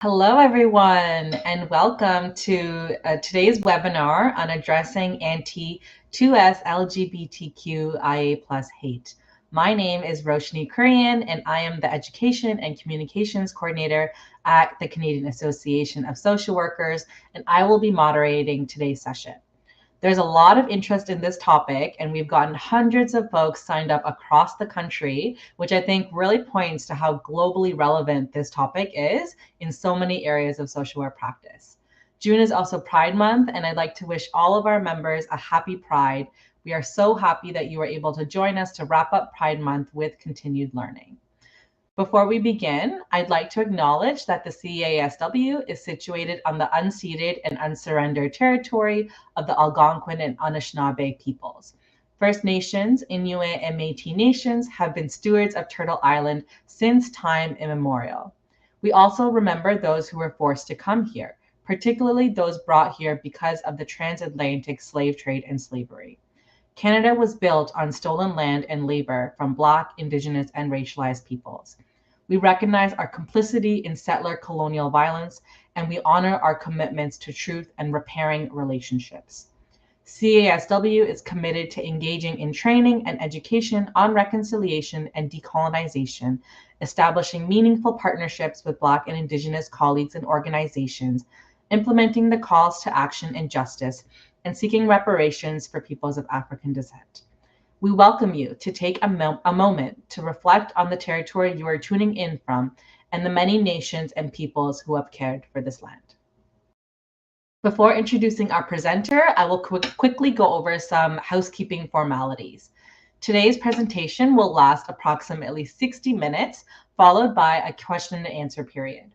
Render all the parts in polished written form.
Hello, everyone, and welcome to today's webinar on addressing anti-2SLGBTQIA plus hate. My name is Roshni Kurian, and I am the Education and Communications Coordinator at the Canadian Association of Social Workers, and I will be moderating today's session. There's a lot of interest in this topic, and we've gotten hundreds of folks signed up across the country, which I think really points to how globally relevant this topic is in so many areas of social work practice. June is also Pride Month, and I'd like to wish all of our members a happy Pride. We are so happy that you were able to join us to wrap up Pride Month with continued learning. Before we begin, I'd like to acknowledge that the CASW is situated on the unceded and unsurrendered territory of the Algonquin and Anishinaabe peoples. First Nations, Inuit, and Métis Nations have been stewards of Turtle Island since time immemorial. We also remember those who were forced to come here, particularly those brought here because of the transatlantic slave trade and slavery. Canada was built on stolen land and labor from Black, Indigenous, and racialized peoples. We recognize our complicity in settler colonial violence, and we honor our commitments to truth and repairing relationships. CASW is committed to engaging in training and education on reconciliation and decolonization, establishing meaningful partnerships with Black and Indigenous colleagues and organizations, implementing the calls to action and justice, and seeking reparations for peoples of African descent. We welcome you to take a moment to reflect on the territory you are tuning in from and the many nations and peoples who have cared for this land. Before introducing our presenter, I will quickly go over some housekeeping formalities. Today's presentation will last approximately 60 minutes, followed by a question and answer period.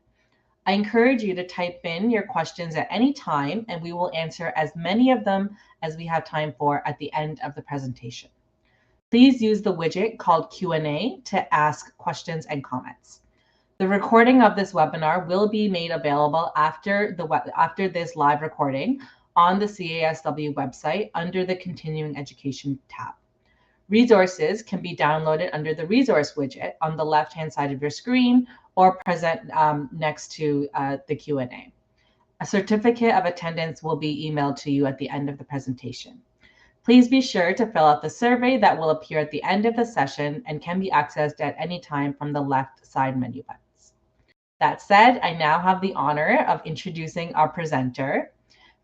I encourage you to type in your questions at any time, and we will answer as many of them as we have time for at the end of the presentation. Please use the widget called Q&A to ask questions and comments. The recording of this webinar will be made available after this live recording on the CASW website under the Continuing Education tab. Resources can be downloaded under the resource widget on the left-hand side of your screen or present next to the Q&A. A certificate of attendance will be emailed to you at the end of the presentation. Please be sure to fill out the survey that will appear at the end of the session and can be accessed at any time from the left side menu buttons. That said, I now have the honor of introducing our presenter.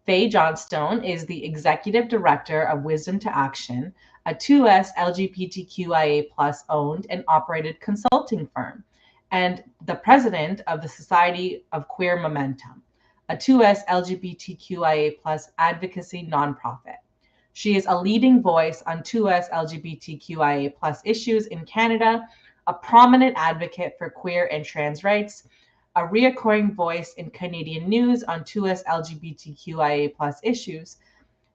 Faye Johnstone is the Executive Director of Wisdom to Action, a 2S LGBTQIA plus owned and operated consulting firm, and the President of the Society of Queer Momentum, a 2S LGBTQIA plus advocacy nonprofit. She is a leading voice on 2S LGBTQIA plus issues in Canada, a prominent advocate for queer and trans rights, a reoccurring voice in Canadian news on 2S LGBTQIA plus issues,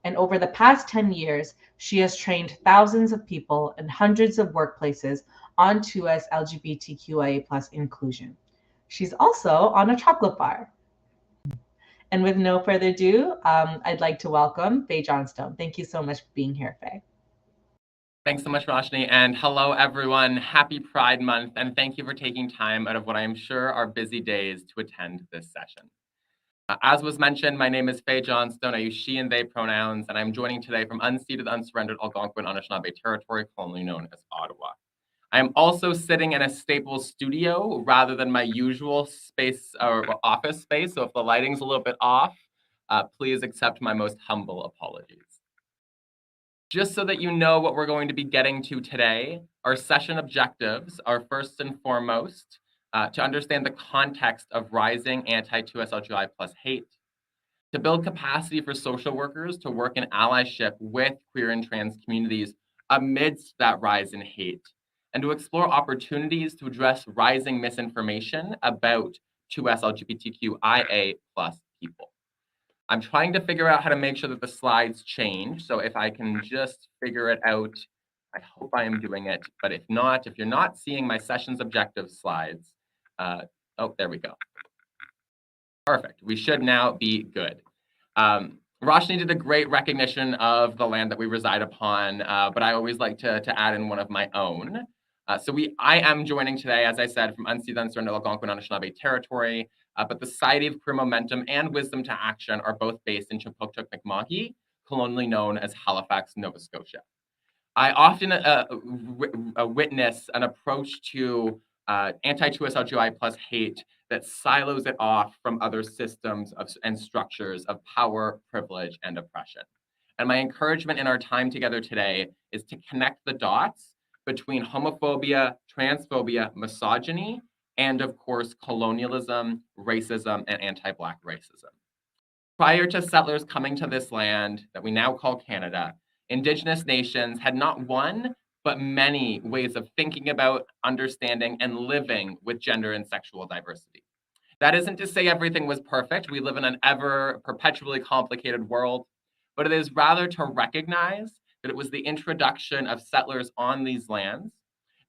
and over the past 10 years, she has trained thousands of people in hundreds of workplaces on 2S LGBTQIA plus inclusion. She's also on a chocolate bar. And with no further ado, I'd like to welcome Faye Johnstone. Thank you so much for being here, Faye. Thanks so much, Roshni, and hello, everyone. Happy Pride Month, and thank you for taking time out of what I am sure are busy days to attend this session. As was mentioned, my name is Faye Johnstone. I use she and they pronouns, and I'm joining today from unceded, unsurrendered Algonquin Anishinaabe territory, commonly known as Ottawa. I am also sitting in a Staples studio rather than my usual space or office space, so if the lighting's a little bit off, please accept my most humble apologies. Just so that you know what we're going to be getting to today, our session objectives are first and foremost to understand the context of rising anti-2SLGBTQIA plus hate, to build capacity for social workers to work in allyship with queer and trans communities amidst that rise in hate, and to explore opportunities to address rising misinformation about 2SLGBTQIA plus people. I'm trying to figure out how to make sure that the slides change. So if I can just figure it out, I hope I am doing it. But if not, if you're not seeing my sessions objective slides, oh, there we go. Perfect. We should now be good. Roshni did a great recognition of the land that we reside upon, but I always like to add in one of my own. I am joining today, as I said, from unceded, unsurrendered Algonquin Anishinaabe territory. but the Society of Queer Momentum and Wisdom to Action are both based in Chipuktuk-Macmahon, colonially known as Halifax, Nova Scotia. I often witness an approach to anti-2SLGBTQIA plus hate that silos it off from other systems and structures of power, privilege, and oppression. And my encouragement in our time together today is to connect the dots between homophobia, transphobia, misogyny, and of course, colonialism, racism, and anti-Black racism. Prior to settlers coming to this land that we now call Canada, Indigenous nations had not one, but many ways of thinking about, understanding, and living with gender and sexual diversity. That isn't to say everything was perfect. We live in an ever perpetually complicated world, but it is rather to recognize that it was the introduction of settlers on these lands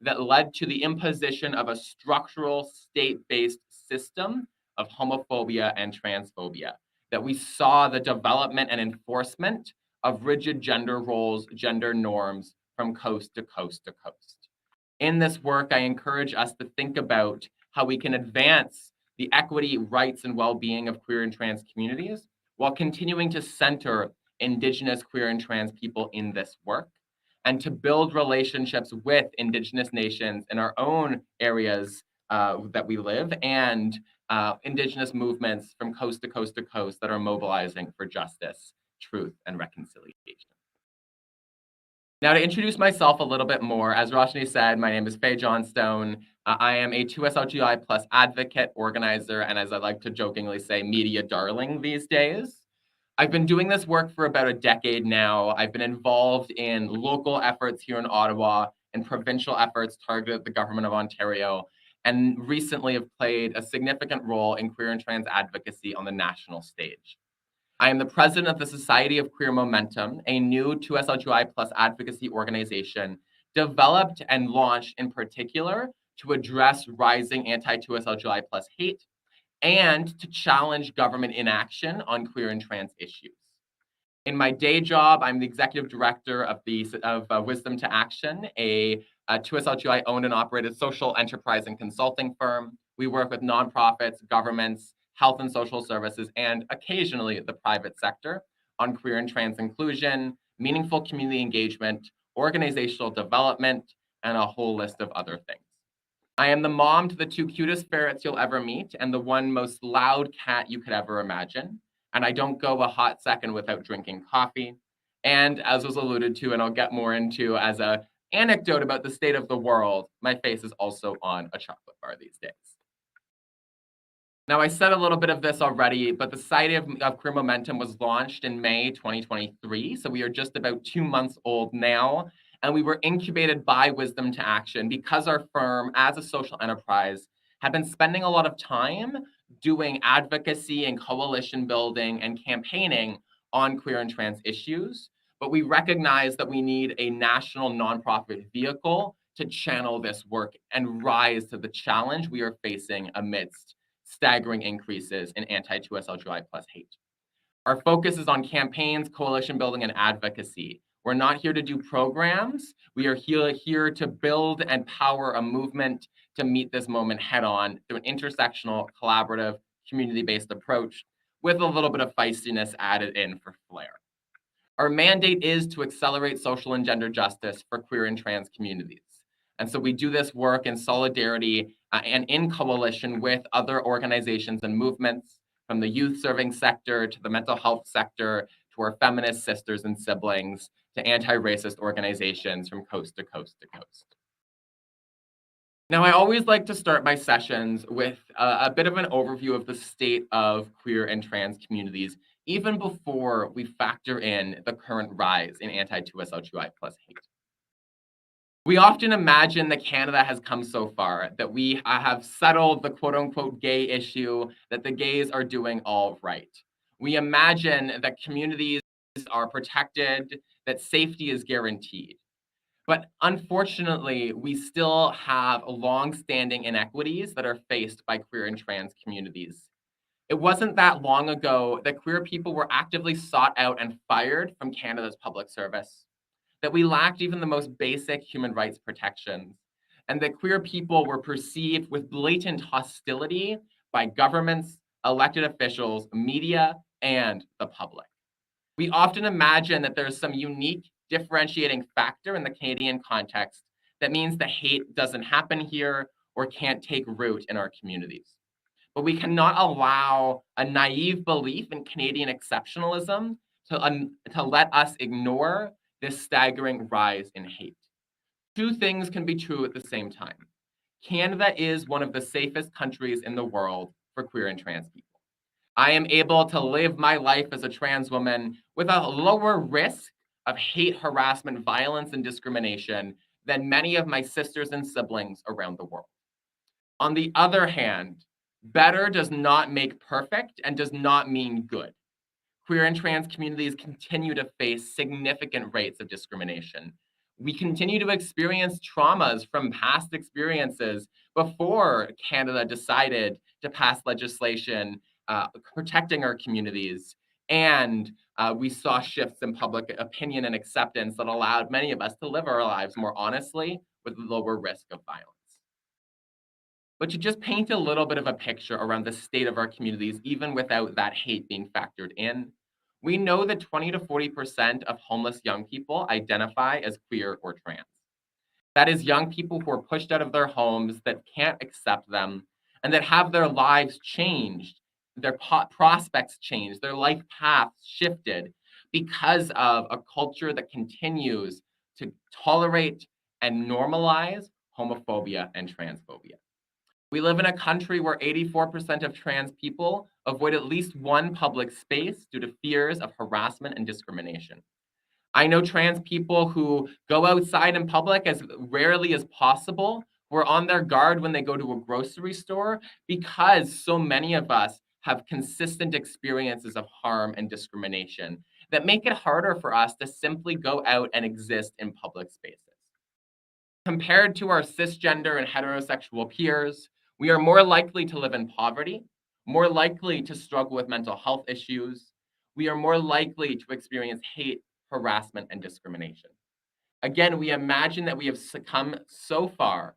that led to the imposition of a structural state-based system of homophobia and transphobia, that we saw the development and enforcement of rigid gender roles, gender norms from coast to coast to coast. In this work, I encourage us to think about how we can advance the equity, rights, and well-being of queer and trans communities while continuing to center Indigenous, queer, and trans people in this work, and to build relationships with Indigenous nations in our own areas that we live, and Indigenous movements from coast to coast to coast that are mobilizing for justice, truth, and reconciliation. Now, to introduce myself a little bit more, as Roshni said, my name is Faye Johnstone. I am a 2SLGI plus advocate, organizer, and as I like to jokingly say, media darling these days. I've been doing this work for about a decade now. I've been involved in local efforts here in Ottawa and provincial efforts targeted at the government of Ontario, and recently have played a significant role in queer and trans advocacy on the national stage. I am the president of the Society of Queer Momentum, a new 2SLGI plus advocacy organization developed and launched in particular to address rising anti-2SLGI plus hate and to challenge government inaction on queer and trans issues. In my day job, I'm the executive director of Wisdom to Action, a 2SLGI owned and operated social enterprise and consulting firm. We work with nonprofits, governments, health and social services, and occasionally the private sector on queer and trans inclusion, meaningful community engagement, organizational development, and a whole list of other things. I am the mom to the two cutest ferrets you'll ever meet and the one most loud cat you could ever imagine. And I don't go a hot second without drinking coffee. And as was alluded to, and I'll get more into as an anecdote about the state of the world, my face is also on a chocolate bar these days. Now, I said a little bit of this already, but the Society of Queer Momentum was launched in May 2023. So we are just about 2 months old now. And we were incubated by Wisdom to Action because our firm, as a social enterprise, had been spending a lot of time doing advocacy and coalition building and campaigning on queer and trans issues. But we recognize that we need a national nonprofit vehicle to channel this work and rise to the challenge we are facing amidst staggering increases in anti-2SLGI plus hate. Our focus is on campaigns, coalition building, and advocacy. We're not here to do programs. We are here to build and power a movement to meet this moment head on through an intersectional, collaborative, community-based approach with a little bit of feistiness added in for flair. Our mandate is to accelerate social and gender justice for queer and trans communities. And so we do this work in solidarity and in coalition with other organizations and movements, from the youth serving sector to the mental health sector to our feminist sisters and siblings to anti-racist organizations from coast to coast to coast. Now, I always like to start my sessions with a bit of an overview of the state of queer and trans communities, even before we factor in the current rise in anti-2SLGI plus hate. We often imagine that Canada has come so far, that we have settled the quote unquote gay issue, that the gays are doing all right. We imagine that communities are protected, that safety is guaranteed. But unfortunately, we still have long-standing inequities that are faced by queer and trans communities. It wasn't that long ago that queer people were actively sought out and fired from Canada's public service, that we lacked even the most basic human rights protections, and that queer people were perceived with blatant hostility by governments, elected officials, media, and the public. We often imagine that there's some unique differentiating factor in the Canadian context that means the hate doesn't happen here or can't take root in our communities. But we cannot allow a naive belief in Canadian exceptionalism to let us ignore this staggering rise in hate. Two things can be true at the same time. Canada is one of the safest countries in the world for queer and trans people. I am able to live my life as a trans woman with a lower risk of hate, harassment, violence, and discrimination than many of my sisters and siblings around the world. On the other hand, better does not make perfect and does not mean good. Queer and trans communities continue to face significant rates of discrimination. We continue to experience traumas from past experiences before Canada decided to pass legislation protecting our communities. And we saw shifts in public opinion and acceptance that allowed many of us to live our lives more honestly with lower risk of violence. But to just paint a little bit of a picture around the state of our communities, even without that hate being factored in, we know that 20 to 40% of homeless young people identify as queer or trans. That is young people who are pushed out of their homes, that can't accept them, and that have their lives changed, their prospects changed, their life paths shifted because of a culture that continues to tolerate and normalize homophobia and transphobia. We live in a country where 84% of trans people avoid at least one public space due to fears of harassment and discrimination. I know trans people who go outside in public as rarely as possible, who are on their guard when they go to a grocery store, because so many of us have consistent experiences of harm and discrimination that make it harder for us to simply go out and exist in public spaces. Compared to our cisgender and heterosexual peers, we are more likely to live in poverty, more likely to struggle with mental health issues. We are more likely to experience hate, harassment, and discrimination. Again, we imagine that we have succumbed so far,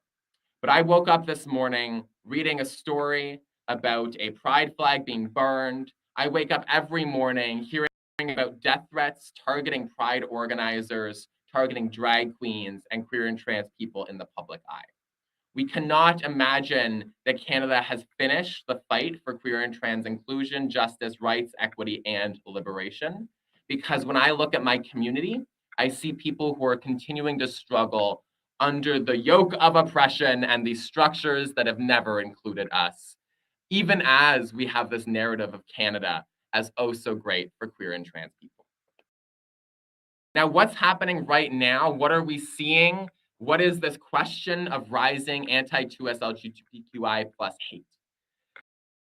but I woke up this morning reading a story about a pride flag being burned. I wake up every morning hearing about death threats targeting pride organizers, targeting drag queens and queer and trans people in the public eye. We cannot imagine that Canada has finished the fight for queer and trans inclusion, justice, rights, equity, and liberation. Because when I look at my community, I see people who are continuing to struggle under the yoke of oppression and these structures that have never included us, even as we have this narrative of Canada as oh so great for queer and trans people. Now, what's happening right now? What are we seeing? What is this question of rising anti-2SLGBTQIA plus hate?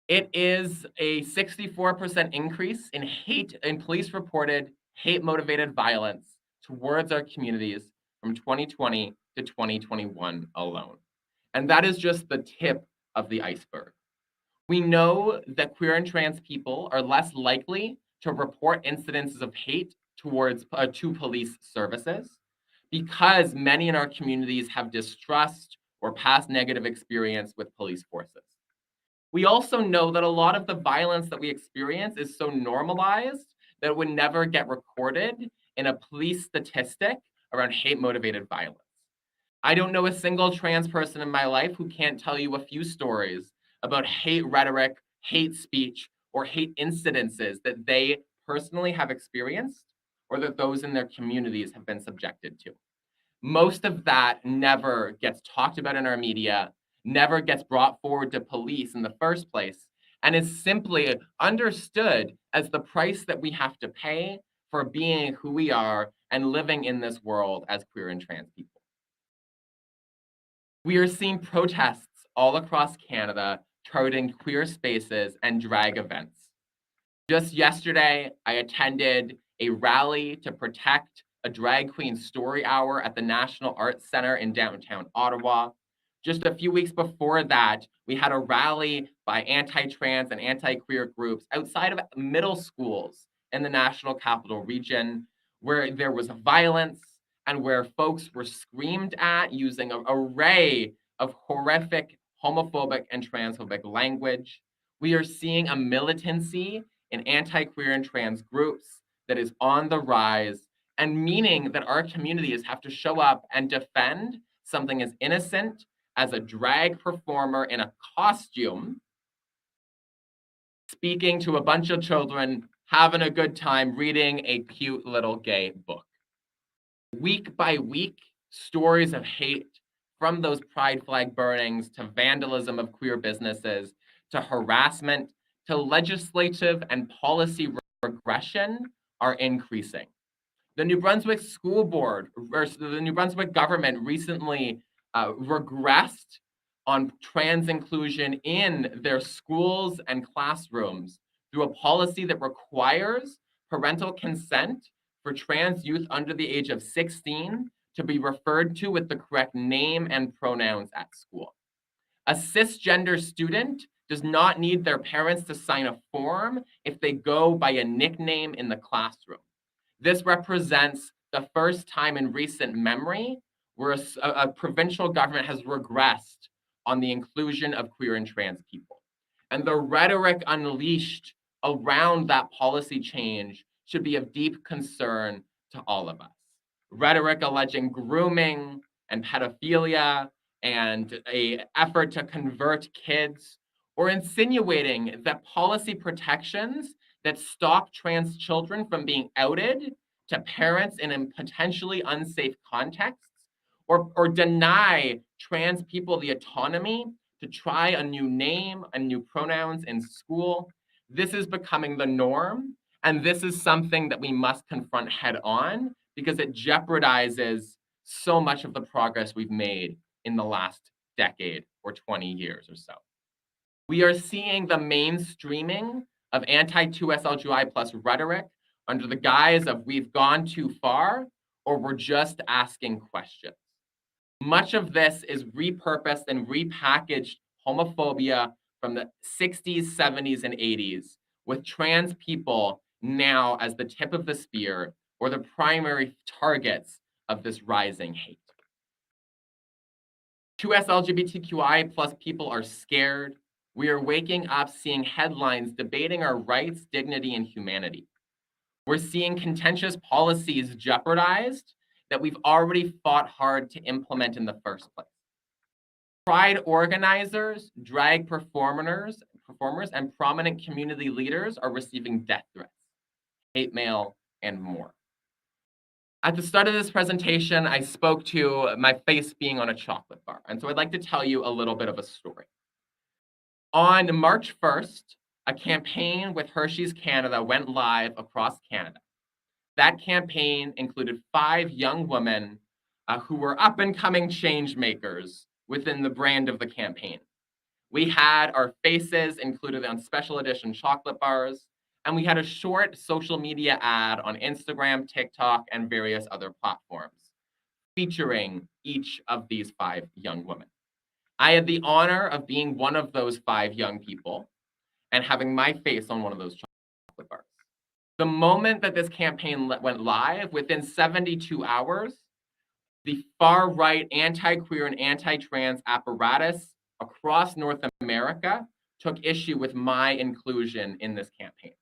It is a 64% increase in hate and police-reported hate-motivated violence towards our communities from 2020 to 2021 alone. And that is just the tip of the iceberg. We know that queer and trans people are less likely to report incidences of hate towards to police services because many in our communities have distrust or past negative experience with police forces. We also know that a lot of the violence that we experience is so normalized that it would never get recorded in a police statistic around hate-motivated violence. I don't know a single trans person in my life who can't tell you a few stories about hate rhetoric, hate speech, or hate incidences that they personally have experienced or that those in their communities have been subjected to. Most of that never gets talked about in our media, never gets brought forward to police in the first place, and is simply understood as the price that we have to pay for being who we are and living in this world as queer and trans people. We are seeing protests all across Canada targeting queer spaces and drag events. Just yesterday, I attended a rally to protect a drag queen story hour at the National Arts Centre in downtown Ottawa. Just a few weeks before that, we had a rally by anti-trans and anti-queer groups outside of middle schools in the National Capital Region, where there was violence and where folks were screamed at using an array of horrific homophobic and transphobic language. We are seeing a militancy in anti-queer and trans groups that is on the rise, and meaning that our communities have to show up and defend something as innocent as a drag performer in a costume speaking to a bunch of children having a good time reading a cute little gay book. Week by week, stories of hate, from those pride flag burnings to vandalism of queer businesses to harassment to legislative and policy regression, are increasing. The New Brunswick School Board versus the New Brunswick government recently regressed on trans inclusion in their schools and classrooms through a policy that requires parental consent for trans youth under the age of 16 to be referred to with the correct name and pronouns at school. A cisgender student does not need their parents to sign a form if they go by a nickname in the classroom. This represents the first time in recent memory where a provincial government has regressed on the inclusion of queer and trans people. And the rhetoric unleashed around that policy change should be of deep concern to all of us. Rhetoric alleging grooming and pedophilia and an effort to convert kids, or insinuating that policy protections that stop trans children from being outed to parents in potentially unsafe contexts, or deny trans people the autonomy to try a new name and new pronouns in school. This is becoming the norm, and this is something that we must confront head on because it jeopardizes so much of the progress we've made in the last decade or 20 years or so. We are seeing the mainstreaming of anti-2SLGBTQIA plus rhetoric under the guise of we've gone too far or we're just asking questions. Much of this is repurposed and repackaged homophobia from the 60s, 70s, and 80s, with trans people now as the tip of the spear or the primary targets of this rising hate. 2SLGBTQI plus people are scared. We are waking up seeing headlines debating our rights, dignity, and humanity. We're seeing contentious policies jeopardized that we've already fought hard to implement in the first place. Pride organizers, drag performers, and prominent community leaders are receiving death threats, hate mail, and more. At the start of this presentation, I spoke to my face being on a chocolate bar, and so I'd like to tell you a little bit of a story. On March 1st, a campaign with Hershey's Canada went live across Canada. That campaign included 5 young women who were up-and-coming change makers within the brand of the campaign. We had our faces included on special edition chocolate bars, and we had a short social media ad on Instagram, TikTok, and various other platforms featuring each of these 5 young women. I had the honor of being one of those 5 young people and having my face on one of those chocolate bars. The moment that this campaign went live, within 72 hours, the far-right anti-queer and anti-trans apparatus across North America took issue with my inclusion in this campaign.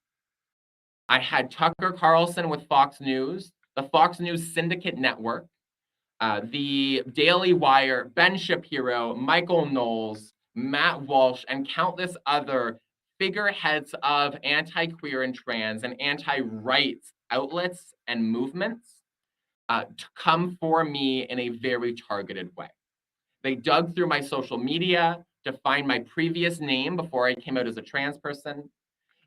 I had Tucker Carlson with Fox News, the Fox News Syndicate Network, the Daily Wire, Ben Shapiro, Michael Knowles, Matt Walsh, and countless other figureheads of anti-queer and trans and anti-rights outlets and movements to come for me in a very targeted way. They dug through my social media to find my previous name before I came out as a trans person.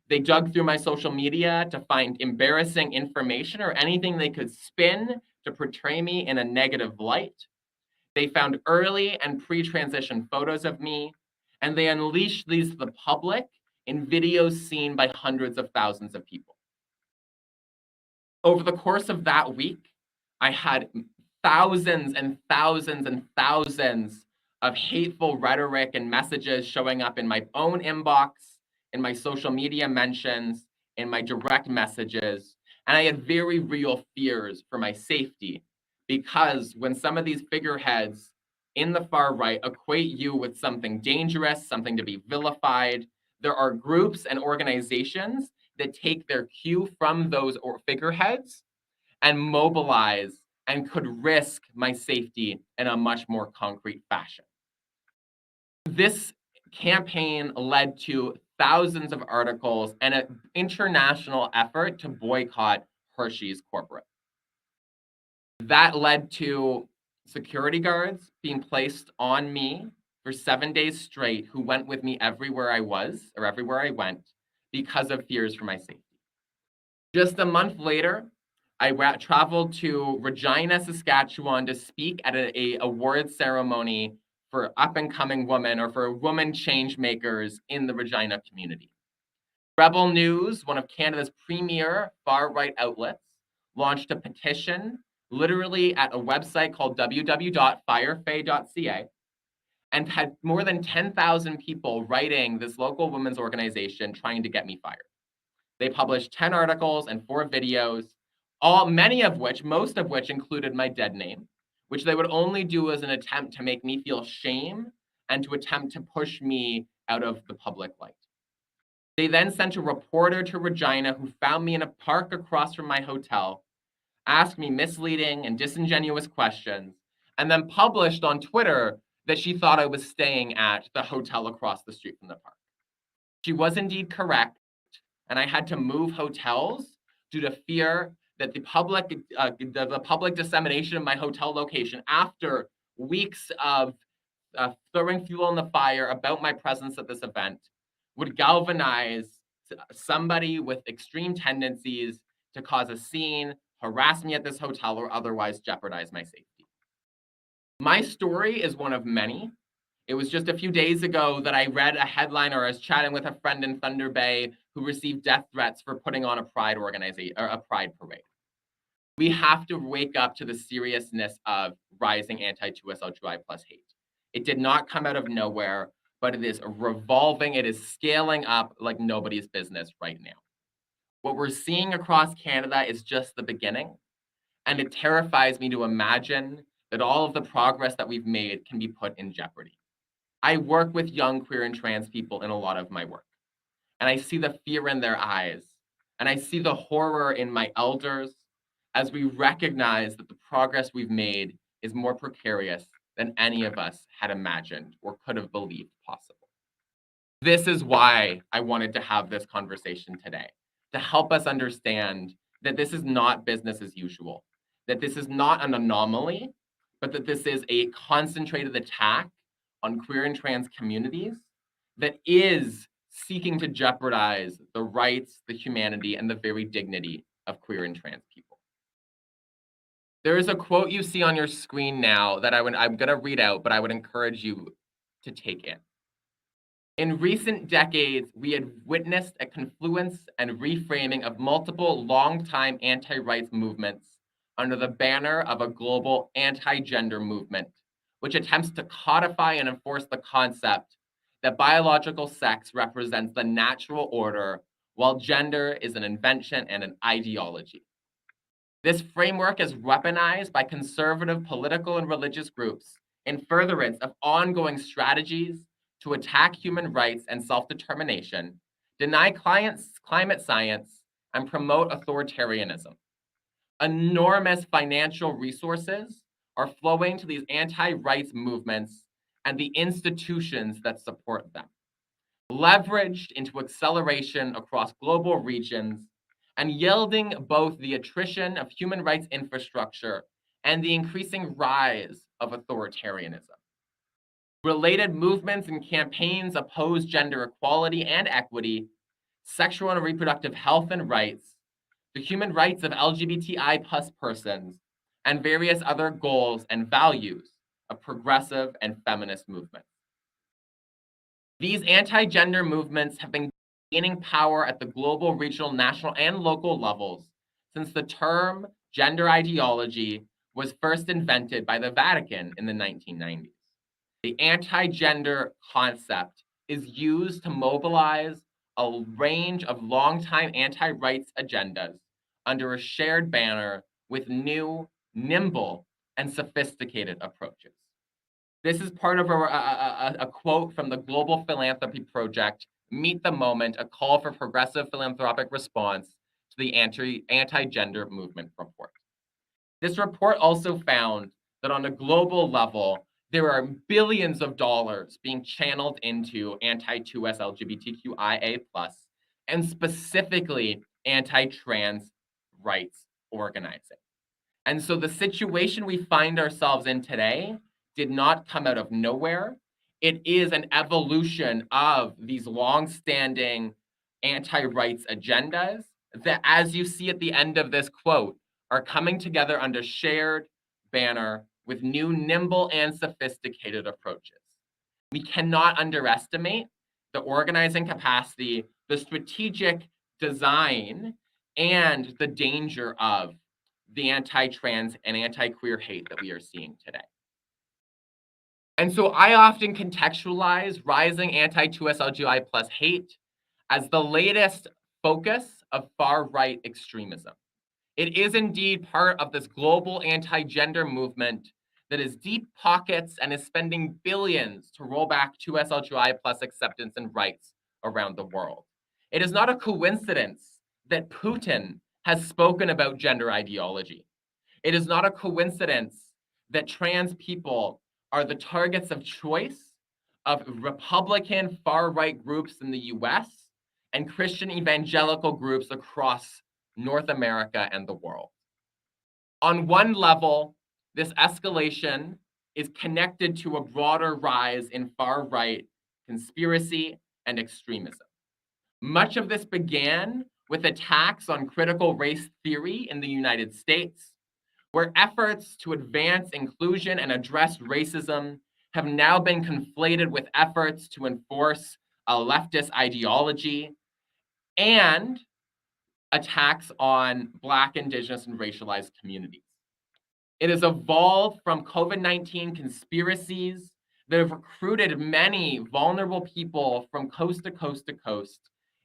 They dug through my social media to find embarrassing information or anything they could spin to portray me in a negative light. They found early and pre-transition photos of me, and they unleashed these to the public in videos seen by hundreds of thousands of people. Over the course of that week, I had thousands and thousands and thousands of hateful rhetoric and messages showing up in my own inbox, in my social media mentions, in my direct messages. And I had very real fears for my safety because when some of these figureheads in the far right equate you with something dangerous, something to be vilified, There are groups and organizations that take their cue from those figureheads and mobilize and could risk my safety in a much more concrete fashion. This campaign led to thousands of articles and an international effort to boycott Hershey's corporate. That led to security guards being placed on me for 7 days straight, who went with me everywhere I was or everywhere I went because of fears for my safety. Just a month later, I traveled to Regina, Saskatchewan to speak at a award ceremony for up-and-coming women or for women change makers in the Regina community. Rebel News, one of Canada's premier far-right outlets, launched a petition literally at a website called www.firefay.ca and had more than 10,000 people writing this local women's organization trying to get me fired. They published 10 articles and 4 videos, most of which included my dead name, which they would only do as an attempt to make me feel shame and to attempt to push me out of the public light. They then sent a reporter to Regina who found me in a park across from my hotel, asked me misleading and disingenuous questions, and then published on Twitter that she thought I was staying at the hotel across the street from the park. She was indeed correct, and I had to move hotels due to fear that the public dissemination of my hotel location after weeks of throwing fuel on the fire about my presence at this event would galvanize somebody with extreme tendencies to cause a scene, harass me at this hotel, or otherwise jeopardize my safety. My story is one of many. It was just a few days ago that I read a headline, or I was chatting with a friend in Thunder Bay who received death threats for putting on a pride organization or a pride parade. We have to wake up to the seriousness of rising anti-2SLGBTQIA+ hate. It did not come out of nowhere, but it is revolving, it is scaling up like nobody's business right now. What we're seeing across Canada is just the beginning, and it terrifies me to imagine that all of the progress that we've made can be put in jeopardy. I work with young queer and trans people in a lot of my work, and I see the fear in their eyes, and I see the horror in my elders as we recognize that the progress we've made is more precarious than any of us had imagined or could have believed possible. This is why I wanted to have this conversation today, to help us understand that this is not business as usual, that this is not an anomaly, but that this is a concentrated attack on queer and trans communities that is seeking to jeopardize the rights, the humanity, and the very dignity of queer and trans people. There is a quote you see on your screen now that I'm going to read out, but I would encourage you to take in. In recent decades, we had witnessed a confluence and reframing of multiple longtime anti-rights movements under the banner of a global anti-gender movement, which attempts to codify and enforce the concept that biological sex represents the natural order, while gender is an invention and an ideology. This framework is weaponized by conservative political and religious groups in furtherance of ongoing strategies to attack human rights and self-determination, deny climate science, and promote authoritarianism. Enormous financial resources are flowing to these anti-rights movements and the institutions that support them, leveraged into acceleration across global regions and yielding both the attrition of human rights infrastructure and the increasing rise of authoritarianism. Related movements and campaigns oppose gender equality and equity, sexual and reproductive health and rights, the human rights of LGBTI+ persons, and various other goals and values of progressive and feminist movements. These anti-gender movements have been gaining power at the global, regional, national, and local levels since the term gender ideology was first invented by the Vatican in the 1990s. The anti-gender concept is used to mobilize a range of longtime anti-rights agendas under a shared banner with new, nimble, and sophisticated approaches. This is part of a quote from the Global Philanthropy Project Meet the Moment, a call for progressive philanthropic response to the anti-gender movement report. This report also found that on a global level, there are billions of dollars being channeled into anti-2SLGBTQIA+, and specifically anti-trans rights organizing. And so the situation we find ourselves in today did not come out of nowhere. It is an evolution of these long-standing anti-rights agendas that, as you see at the end of this quote, are coming together under shared banner with new, nimble, and sophisticated approaches. We cannot underestimate the organizing capacity, the strategic design, and the danger of the anti-trans and anti-queer hate that we are seeing today. And so I often contextualize rising anti-2SLGI+ hate as the latest focus of far-right extremism. It is indeed part of this global anti-gender movement that has deep pockets and is spending billions to roll back 2SLGI+ acceptance and rights around the world. It is not a coincidence that Putin has spoken about gender ideology. It is not a coincidence that trans people are the targets of choice of Republican far-right groups in the US and Christian evangelical groups across North America and the world. On one level, this escalation is connected to a broader rise in far-right conspiracy and extremism. Much of this began with attacks on critical race theory in the United States, where efforts to advance inclusion and address racism have now been conflated with efforts to enforce a leftist ideology and attacks on Black, Indigenous, and racialized communities. It has evolved from COVID-19 conspiracies that have recruited many vulnerable people from coast to coast to coast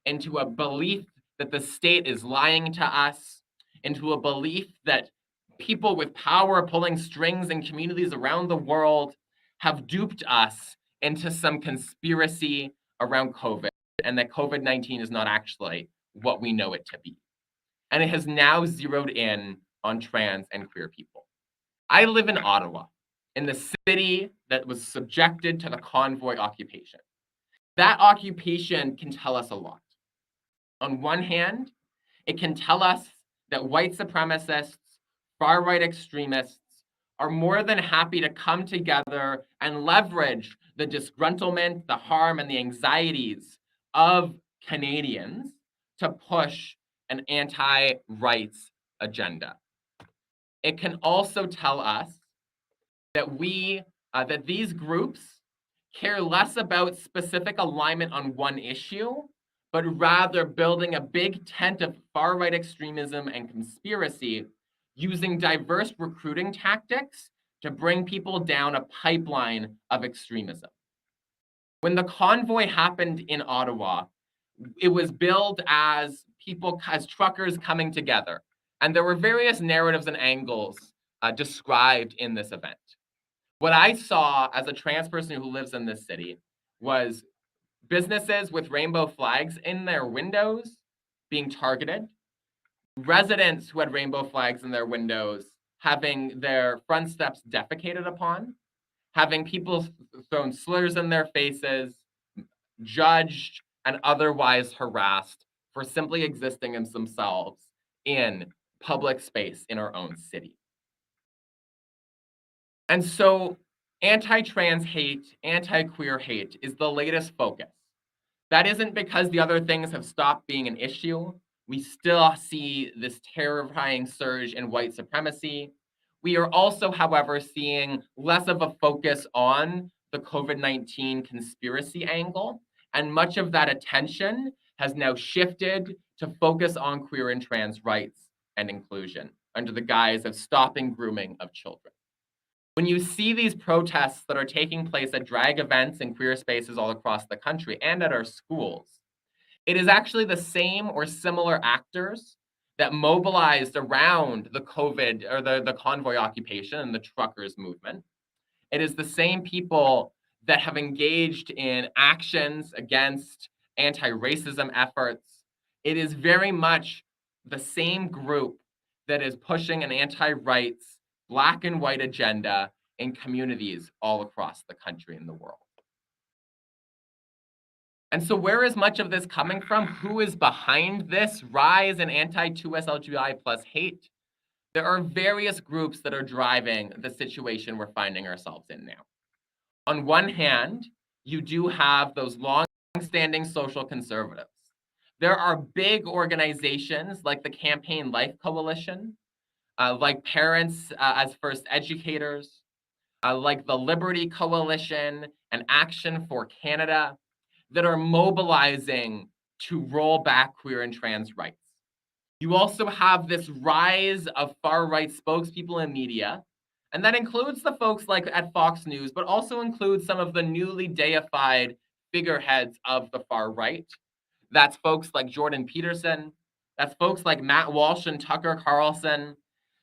into a belief that the state is lying to us, into a belief that people with power pulling strings in communities around the world have duped us into some conspiracy around COVID, and that COVID-19 is not actually what we know it to be. And it has now zeroed in on trans and queer people. I live in Ottawa, in the city that was subjected to the convoy occupation. That occupation can tell us a lot. On one hand, it can tell us that white supremacists, far-right extremists are more than happy to come together and leverage the disgruntlement, the harm, and the anxieties of Canadians to push an anti-rights agenda. It can also tell us that that these groups care less about specific alignment on one issue, but rather building a big tent of far-right extremism and conspiracy using diverse recruiting tactics to bring people down a pipeline of extremism. When the convoy happened in Ottawa, it was billed as truckers coming together. And there were various narratives and angles described in this event. What I saw as a trans person who lives in this city was businesses with rainbow flags in their windows being targeted, residents who had rainbow flags in their windows having their front steps defecated upon, having people thrown slurs in their faces, judged, and otherwise harassed for simply existing as themselves in public space in our own city. And so anti-trans hate, anti-queer hate is the latest focus. That isn't because the other things have stopped being an issue. We still see this terrifying surge in white supremacy. We are also, however, seeing less of a focus on the COVID-19 conspiracy angle, and much of that attention has now shifted to focus on queer and trans rights and inclusion under the guise of stopping grooming of children. When you see these protests that are taking place at drag events and queer spaces all across the country and at our schools, it is actually the same or similar actors that mobilized around the COVID or the convoy occupation and the truckers movement. It is the same people that have engaged in actions against anti-racism efforts. It is very much the same group that is pushing an anti-rights, black and white agenda in communities all across the country and the world. And so where is much of this coming from? Who is behind this rise in anti-2SLGBTQIA plus hate? There are various groups that are driving the situation we're finding ourselves in now. On one hand, you do have those long-standing social conservatives. There are big organizations like the Campaign Life Coalition, like Parents as First Educators, like the Liberty Coalition and Action for Canada, that are mobilizing to roll back queer and trans rights. You also have this rise of far-right spokespeople in media, and that includes the folks like at Fox News, but also includes some of the newly deified figureheads of the far right. That's folks like Jordan Peterson. That's folks like Matt Walsh and Tucker Carlson.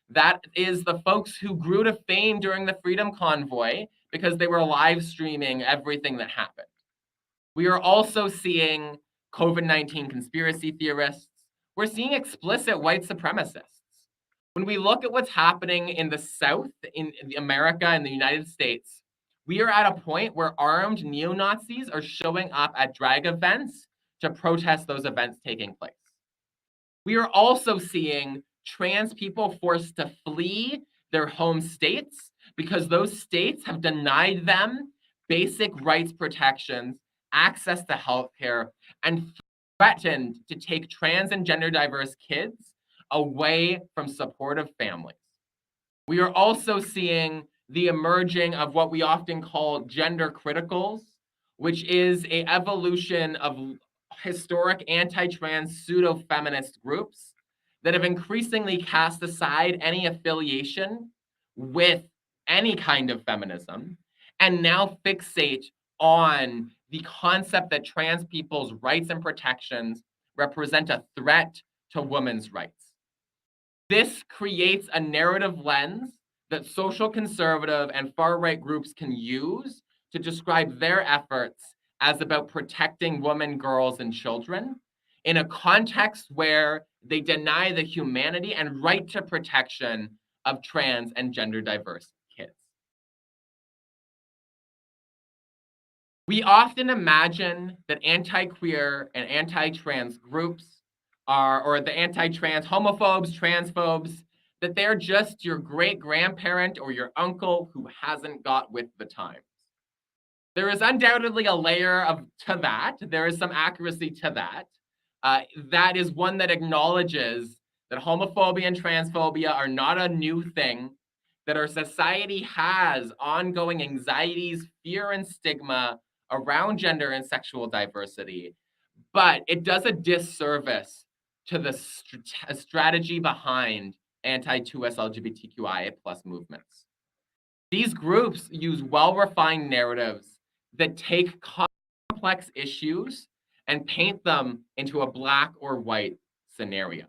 That is the folks who grew to fame during the Freedom Convoy because they were live streaming everything that happened. We are also seeing COVID-19 conspiracy theorists. We're seeing explicit white supremacists. When we look at what's happening in the South, in America, in the United States, we are at a point where armed neo-Nazis are showing up at drag events to protest those events taking place. We are also seeing trans people forced to flee their home states because those states have denied them basic rights protections, access to healthcare, and threatened to take trans and gender diverse kids away from supportive families. We are also seeing the emerging of what we often call gender criticals, which is an evolution of historic anti-trans pseudo-feminist groups that have increasingly cast aside any affiliation with any kind of feminism and now fixate on the concept that trans people's rights and protections represent a threat to women's rights. This creates a narrative lens that social conservative and far-right groups can use to describe their efforts as about protecting women, girls, and children in a context where they deny the humanity and right to protection of trans and gender diverse kids. We often imagine that anti-queer and anti-trans groups or the anti-trans homophobes, transphobes, that they're just your great-grandparent or your uncle who hasn't got with the times. There is undoubtedly a layer to that. There is some accuracy to that. That is one that acknowledges that homophobia and transphobia are not a new thing, that our society has ongoing anxieties, fear, and stigma around gender and sexual diversity, but it does a disservice to the strategy behind anti-2SLGBTQIA plus movements. These groups use well-refined narratives that take complex issues and paint them into a black or white scenario.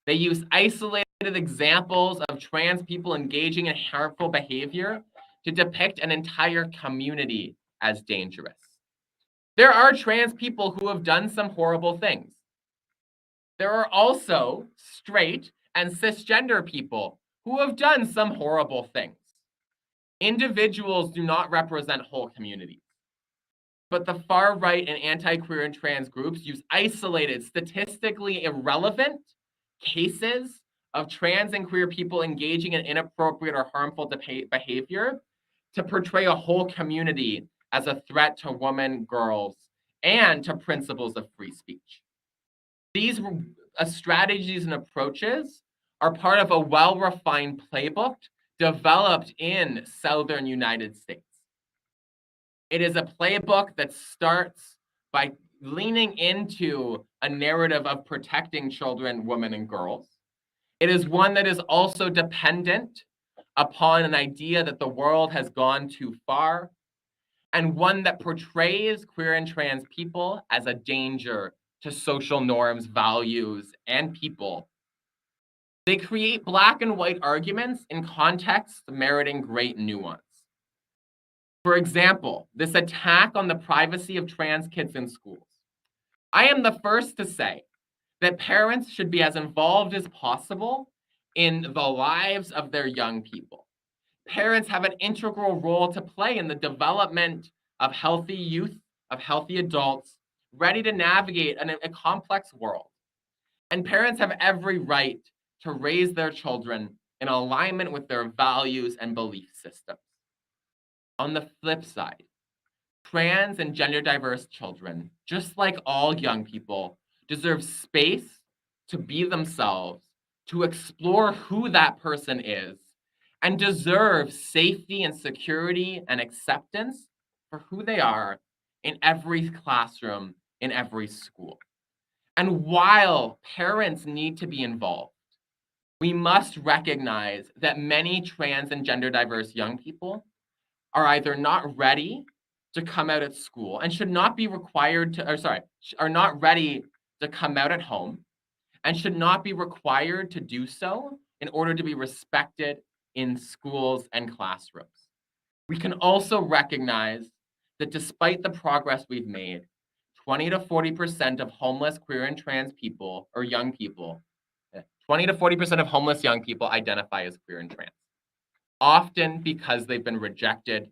They use isolated examples of trans people engaging in harmful behavior to depict an entire community as dangerous. There are trans people who have done some horrible things. There are also straight and cisgender people who have done some horrible things. Individuals do not represent whole communities. But the far right and anti-queer and trans groups use isolated, statistically irrelevant cases of trans and queer people engaging in inappropriate or harmful behavior to portray a whole community as a threat to women, girls, and to principles of free speech. These strategies and approaches are part of a well-refined playbook developed in Southern United States. It is a playbook that starts by leaning into a narrative of protecting children, women, and girls. It is one that is also dependent upon an idea that the world has gone too far, and one that portrays queer and trans people as a danger to social norms, values, and people. They create black and white arguments in contexts meriting great nuance. For example, this attack on the privacy of trans kids in schools. I am the first to say that parents should be as involved as possible in the lives of their young people. Parents have an integral role to play in the development of healthy youth, of healthy adults, ready to navigate a complex world. And parents have every right to raise their children in alignment with their values and belief systems. On the flip side, trans and gender diverse children, just like all young people, deserve space to be themselves, to explore who that person is, and deserve safety and security and acceptance for who they are in every classroom, in every school. And while parents need to be involved, we must recognize that many trans and gender diverse young people are either not ready to come out at school and should not be required to, are not ready to come out at home and should not be required to do so in order to be respected in schools and classrooms. We can also recognize that despite the progress we've made, 20 to 40% of homeless queer and trans people or young people, 20 to 40% of homeless young people identify as queer and trans, often because they've been rejected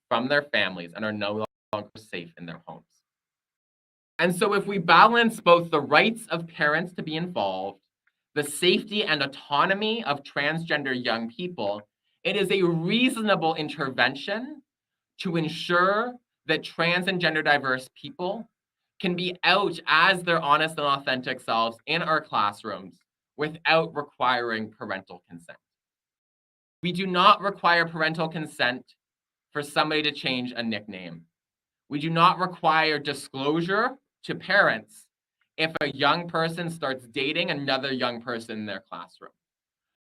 from their families and are no longer safe in their homes. And so if we balance both the rights of parents to be involved, the safety and autonomy of transgender young people, it is a reasonable intervention to ensure that trans and gender diverse people can be out as their honest and authentic selves in our classrooms without requiring parental consent. We do not require parental consent for somebody to change a nickname. We do not require disclosure to parents if a young person starts dating another young person in their classroom.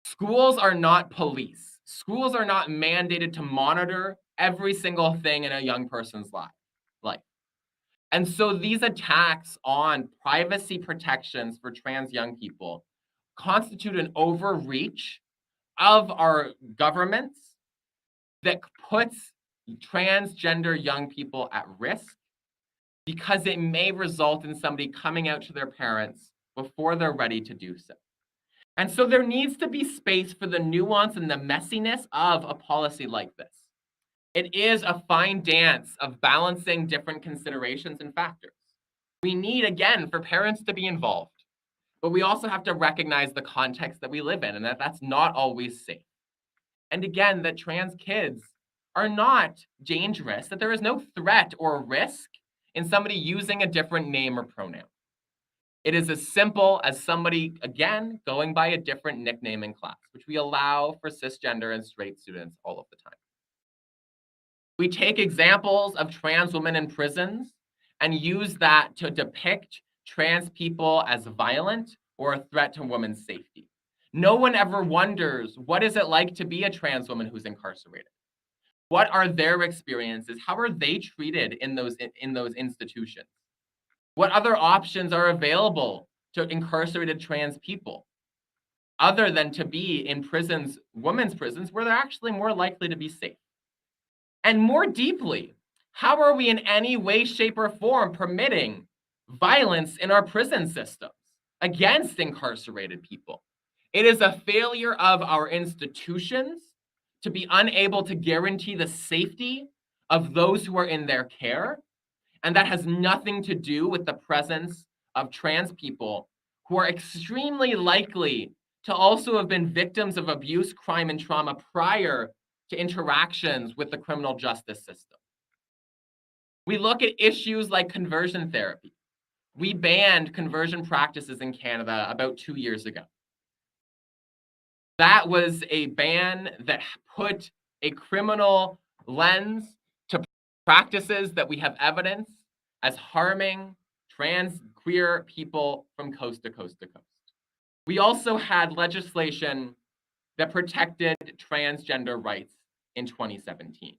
Schools are not police. Schools are not mandated to monitor every single thing in a young person's life. And so these attacks on privacy protections for trans young people constitute an overreach of our governments that puts transgender young people at risk because it may result in somebody coming out to their parents before they're ready to do so. And so there needs to be space for the nuance and the messiness of a policy like this. It is a fine dance of balancing different considerations and factors. We need, again, for parents to be involved, but we also have to recognize the context that we live in and that that's not always safe. And again, that trans kids are not dangerous, that there is no threat or risk in somebody using a different name or pronoun. It is as simple as somebody, again, going by a different nickname in class, which we allow for cisgender and straight students all of the time. We take examples of trans women in prisons and use that to depict trans people as violent or a threat to women's safety. No one ever wonders, what is it like to be a trans woman who's incarcerated? What are their experiences? How are they treated in those institutions? What other options are available to incarcerated trans people other than to be in prisons, women's prisons, where they're actually more likely to be safe? And more deeply, how are we in any way, shape, or form permitting violence in our prison systems against incarcerated people? It is a failure of our institutions to be unable to guarantee the safety of those who are in their care. And that has nothing to do with the presence of trans people who are extremely likely to also have been victims of abuse, crime, and trauma prior to interactions with the criminal justice system. We look at issues like conversion therapy. We banned conversion practices in Canada about 2 years ago. That was a ban that put a criminal lens to practices that we have evidence as harming trans queer people from coast to coast to coast. We also had legislation that protected transgender rights in 2017.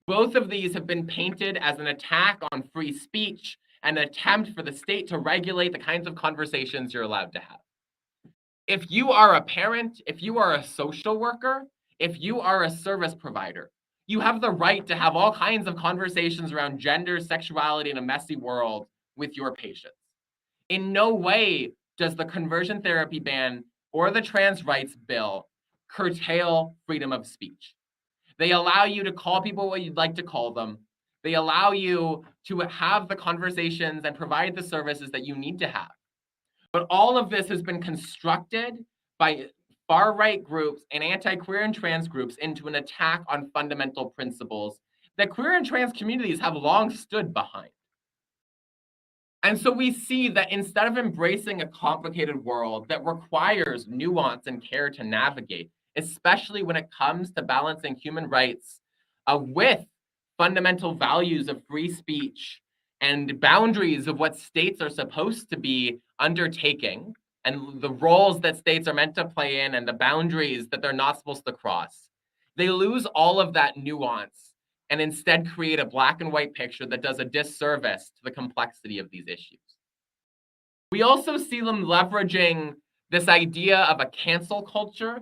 Both of these have been painted as an attack on free speech and an attempt for the state to regulate the kinds of conversations you're allowed to have. If you are a parent, if you are a social worker, if you are a service provider, you have the right to have all kinds of conversations around gender, sexuality, in a messy world with your patients. In no way does the conversion therapy ban or the trans rights bill curtail freedom of speech. They allow you to call people what you'd like to call them. They allow you to have the conversations and provide the services that you need to have. But all of this has been constructed by far-right groups and anti-queer and trans groups into an attack on fundamental principles that queer and trans communities have long stood behind. And so we see that instead of embracing a complicated world that requires nuance and care to navigate, especially when it comes to balancing human rights with fundamental values of free speech and boundaries of what states are supposed to be undertaking and the roles that states are meant to play in and the boundaries that they're not supposed to cross, they lose all of that nuance and instead create a black and white picture that does a disservice to the complexity of these issues. We also see them leveraging this idea of a cancel culture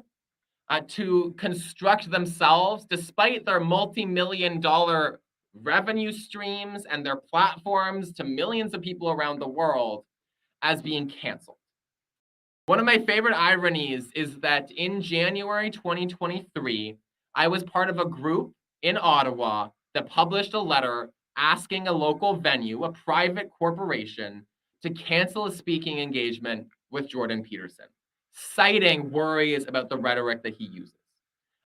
to construct themselves, despite their multi-million-dollar revenue streams and their platforms to millions of people around the world, as being canceled. One of my favorite ironies is that in January 2023, I was part of a group in Ottawa that published a letter asking a local venue, a private corporation, to cancel a speaking engagement with Jordan Peterson, citing worries about the rhetoric that he uses.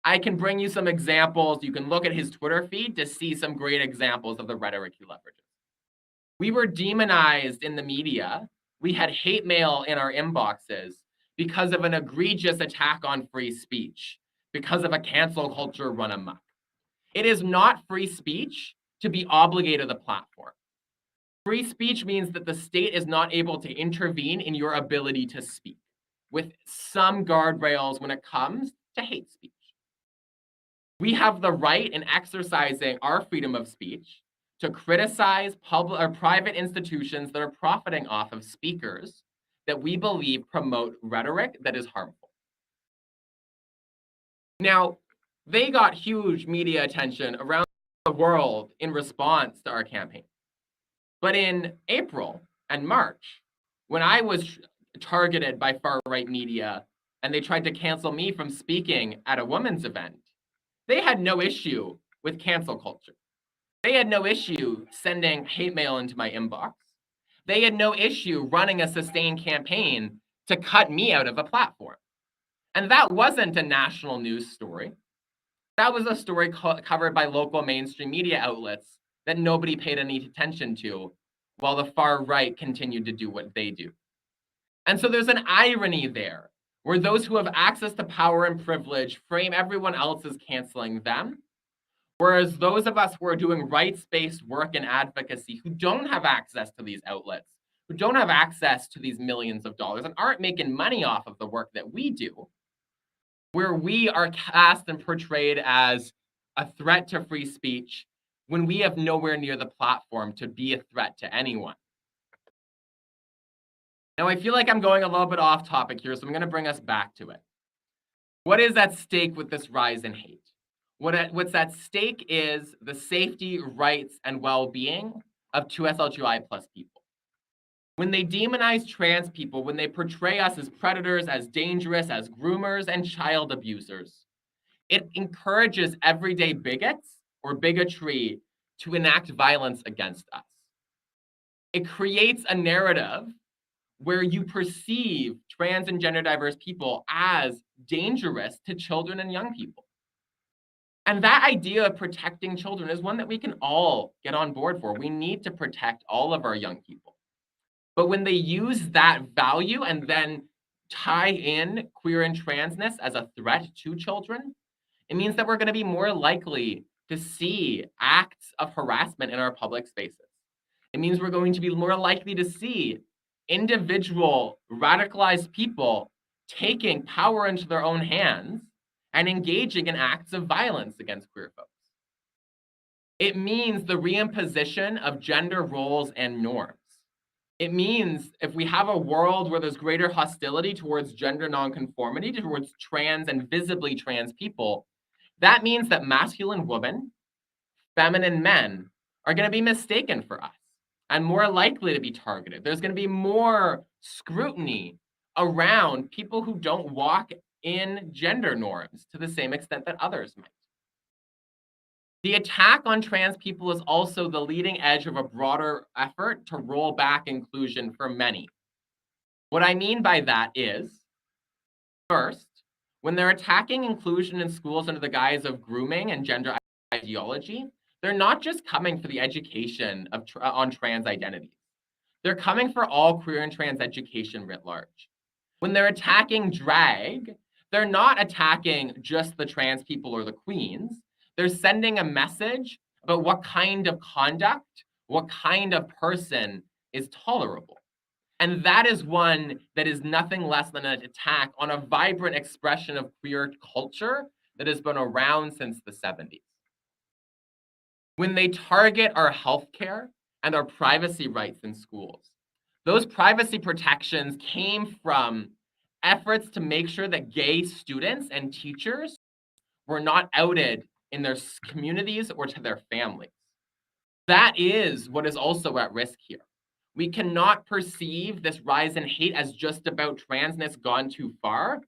I can bring you some examples. You can look at his Twitter feed to see some great examples of the rhetoric he leverages. We were demonized in the media. We had hate mail in our inboxes because of an egregious attack on free speech, because of a cancel culture run amok. It is not free speech to be obligated a platform. Free speech means that the state is not able to intervene in your ability to speak, with some guardrails when it comes to hate speech. We have the right in exercising our freedom of speech to criticize public or private institutions that are profiting off of speakers that we believe promote rhetoric that is harmful. Now, they got huge media attention around the world in response to our campaign. But in April and March, when I was targeted by far-right media and they tried to cancel me from speaking at a women's event, they had no issue with cancel culture. They had no issue sending hate mail into my inbox. They had no issue running a sustained campaign to cut me out of a platform. And that wasn't a national news story. That was a story covered by local mainstream media outlets that nobody paid any attention to while the far right continued to do what they do. And so there's an irony there where those who have access to power and privilege frame everyone else as canceling them, whereas those of us who are doing rights-based work and advocacy who don't have access to these outlets, who don't have access to these millions of dollars and aren't making money off of the work that we do, where we are cast and portrayed as a threat to free speech when we have nowhere near the platform to be a threat to anyone. Now, I feel like I'm going a little bit off topic here, so I'm going to bring us back to it. What is at stake with this rise in hate? What's at stake is the safety, rights, and well-being of 2SLGBTQIA+ people. When they demonize trans people, when they portray us as predators, as dangerous, as groomers, and child abusers, it encourages everyday bigots or bigotry to enact violence against us. It creates a narrative where you perceive trans and gender diverse people as dangerous to children and young people. And that idea of protecting children is one that we can all get on board for. We need to protect all of our young people. But when they use that value and then tie in queer and transness as a threat to children, it means that we're going to be more likely to see acts of harassment in our public spaces. It means we're going to be more likely to see individual radicalized people taking power into their own hands and engaging in acts of violence against queer folks. It means the reimposition of gender roles and norms. It means if we have a world where there's greater hostility towards gender nonconformity, towards trans and visibly trans people, that means that masculine women, feminine men are going to be mistaken for us. and more likely to be targeted. There's going to be more scrutiny around people who don't walk in gender norms to the same extent that others might. The attack on trans people is also the leading edge of a broader effort to roll back inclusion for many. What I mean by that is, first, when they're attacking inclusion in schools under the guise of grooming and gender ideology, they're not just coming for the education on trans identities. They're coming for all queer and trans education writ large. When they're attacking drag, they're not attacking just the trans people or the queens. They're sending a message about what kind of conduct, what kind of person is tolerable. And that is one that is nothing less than an attack on a vibrant expression of queer culture that has been around since the 70s. When they target our healthcare and our privacy rights in schools, those privacy protections came from efforts to make sure that gay students and teachers were not outed in their communities or to their families. That is what is also at risk here. We cannot perceive this rise in hate as just about transness gone too far,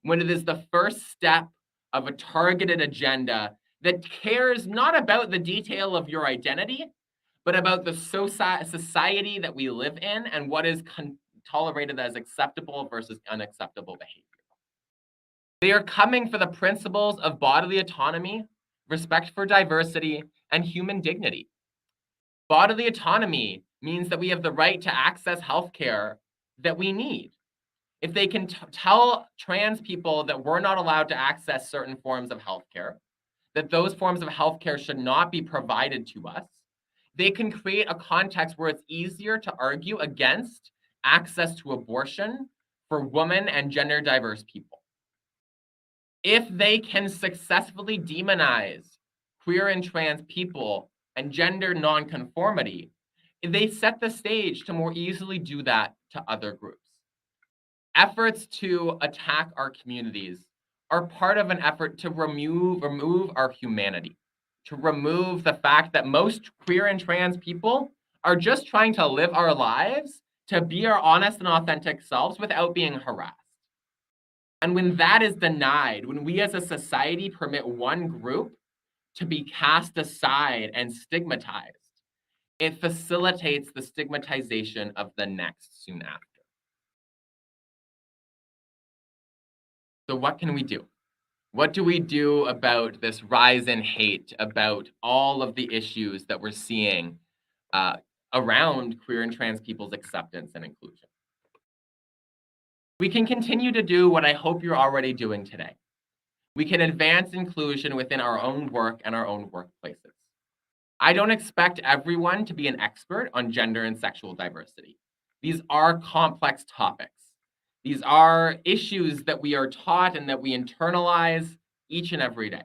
when it is the first step of a targeted agenda that cares not about the detail of your identity, but about the society that we live in and what is tolerated as acceptable versus unacceptable behavior. They are coming for the principles of bodily autonomy, respect for diversity, and human dignity. Bodily autonomy means that we have the right to access healthcare that we need. If they can tell trans people that we're not allowed to access certain forms of healthcare, that those forms of healthcare should not be provided to us, they can create a context where it's easier to argue against access to abortion for women and gender diverse people. If they can successfully demonize queer and trans people and gender nonconformity, they set the stage to more easily do that to other groups. Efforts to attack our communities are part of an effort to remove our humanity, to remove the fact that most queer and trans people are just trying to live our lives, to be our honest and authentic selves without being harassed. And when that is denied, when we as a society permit one group to be cast aside and stigmatized, it facilitates the stigmatization of the next soon after. So what can we do? What do we do about this rise in hate, about all of the issues that we're seeing around queer and trans people's acceptance and inclusion? We can continue to do what I hope you're already doing today. We can advance inclusion within our own work and our own workplaces. I don't expect everyone to be an expert on gender and sexual diversity. These are complex topics. These are issues that we are taught and that we internalize each and every day.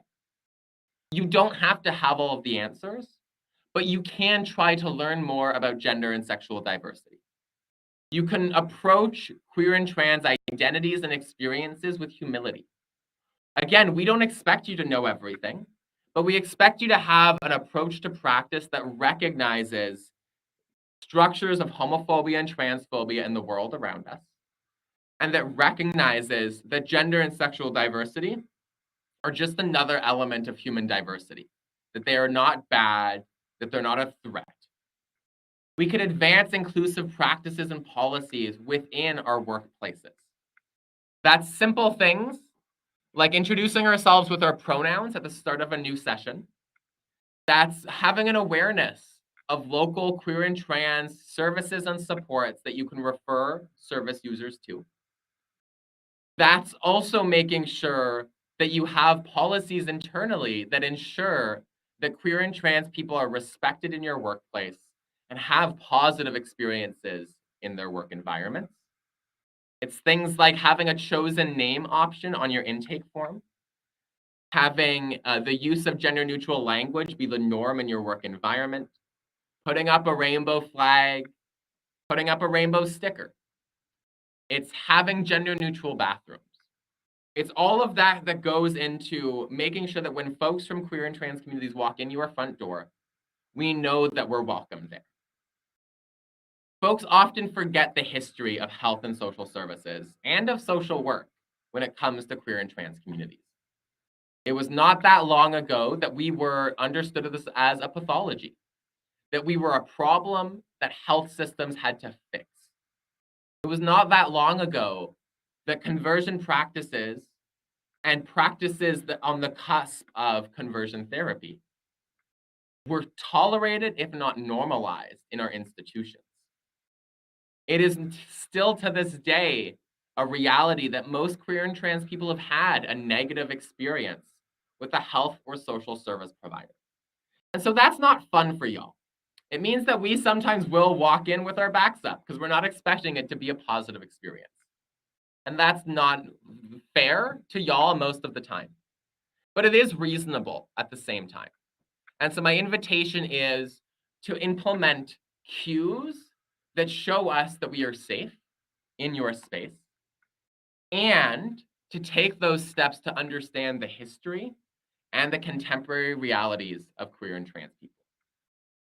You don't have to have all of the answers, but you can try to learn more about gender and sexual diversity. You can approach queer and trans identities and experiences with humility. Again, we don't expect you to know everything, but we expect you to have an approach to practice that recognizes structures of homophobia and transphobia in the world around us, and that recognizes that gender and sexual diversity are just another element of human diversity, that they are not bad, that they're not a threat. We can advance inclusive practices and policies within our workplaces. That's simple things like introducing ourselves with our pronouns at the start of a new session. That's having an awareness of local queer and trans services and supports that you can refer service users to. That's also making sure that you have policies internally that ensure that queer and trans people are respected in your workplace and have positive experiences in their work environments. It's things like having a chosen name option on your intake form, having the use of gender neutral language be the norm in your work environment, putting up a rainbow flag, putting up a rainbow sticker. It's having gender neutral bathrooms. It's all of that that goes into making sure that when folks from queer and trans communities walk in your front door, we know that we're welcome there. Folks often forget the history of health and social services and of social work when it comes to queer and trans communities. It was not that long ago that we were understood as a pathology, that we were a problem that health systems had to fix. It was not that long ago that conversion practices and practices that on the cusp of conversion therapy were tolerated, if not normalized, in our institutions. It is still to this day a reality that most queer and trans people have had a negative experience with a health or social service provider. And so that's not fun for y'all. It means that we sometimes will walk in with our backs up because we're not expecting it to be a positive experience. And that's not fair to y'all most of the time. But it is reasonable at the same time. And so my invitation is to implement cues that show us that we are safe in your space and to take those steps to understand the history and the contemporary realities of queer and trans people.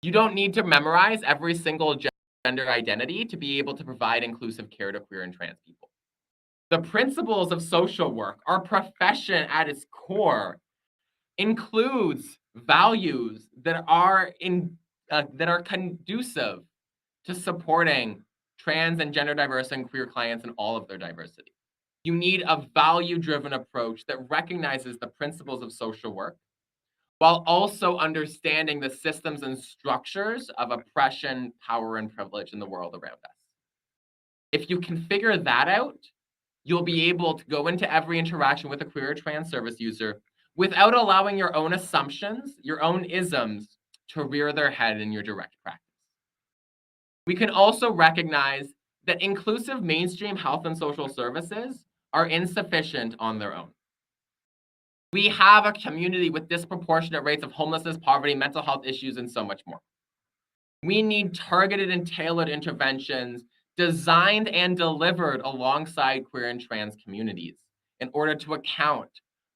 You don't need to memorize every single gender identity to be able to provide inclusive care to queer and trans people. The principles of social work, our profession at its core, includes values that are conducive to supporting trans and gender diverse and queer clients in all of their diversity. You need a value-driven approach that recognizes the principles of social work while also understanding the systems and structures of oppression, power, and privilege in the world around us. If you can figure that out, you'll be able to go into every interaction with a queer or trans service user without allowing your own assumptions, your own isms, to rear their head in your direct practice. We can also recognize that inclusive mainstream health and social services are insufficient on their own. We have a community with disproportionate rates of homelessness, poverty, mental health issues, and so much more. We need targeted and tailored interventions designed and delivered alongside queer and trans communities in order to account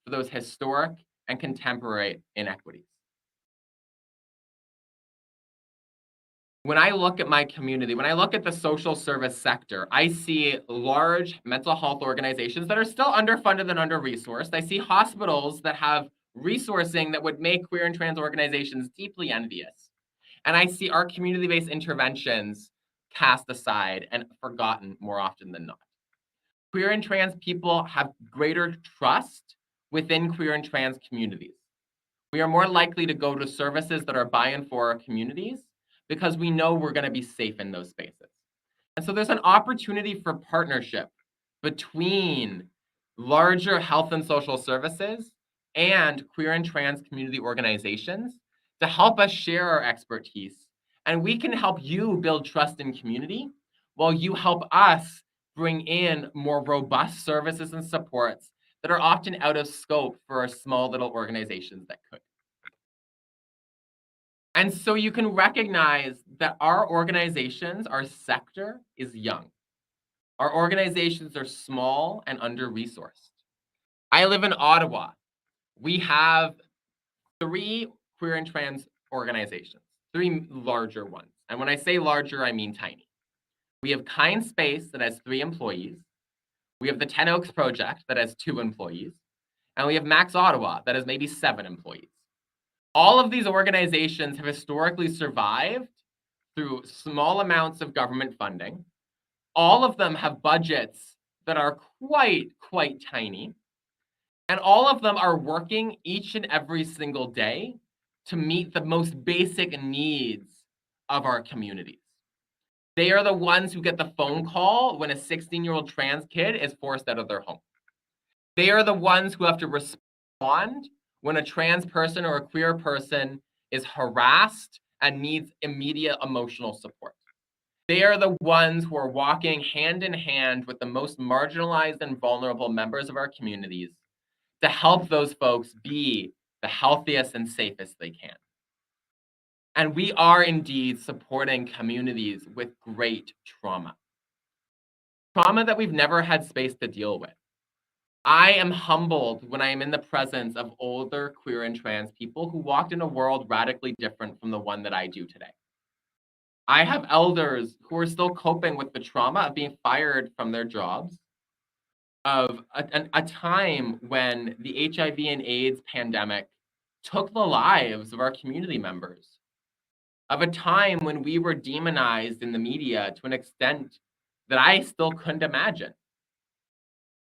for those historic and contemporary inequities. When I look at my community, when I look at the social service sector, I see large mental health organizations that are still underfunded and under-resourced. I see hospitals that have resourcing that would make queer and trans organizations deeply envious. And I see our community-based interventions cast aside and forgotten more often than not. Queer and trans people have greater trust within queer and trans communities. We are more likely to go to services that are by and for our communities because we know we're going to be safe in those spaces. And so there's an opportunity for partnership between larger health and social services and queer and trans community organizations to help us share our expertise. And we can help you build trust in community while you help us bring in more robust services and supports that are often out of scope for our small little organizations that could. And so you can recognize that our organizations, our sector is young. Our organizations are small and under-resourced. I live in Ottawa. We have 3 queer and trans organizations, 3 larger ones. And when I say larger, I mean tiny. We have Kind Space that has 3 employees. We have the 10 Oaks Project that has 2 employees. And we have Max Ottawa that has maybe 7 employees. All of these organizations have historically survived through small amounts of government funding. All of them have budgets that are quite tiny. And all of them are working each and every single day to meet the most basic needs of our communities. They are the ones who get the phone call when a 16-year-old trans kid is forced out of their home. They are the ones who have to respond when a trans person or a queer person is harassed and needs immediate emotional support. They are the ones who are walking hand in hand with the most marginalized and vulnerable members of our communities to help those folks be the healthiest and safest they can. And we are indeed supporting communities with great trauma. Trauma that we've never had space to deal with. I am humbled when I am in the presence of older queer and trans people who walked in a world radically different from the one that I do today. I have elders who are still coping with the trauma of being fired from their jobs, of a time when the HIV and AIDS pandemic took the lives of our community members, of a time when we were demonized in the media to an extent that I still couldn't imagine.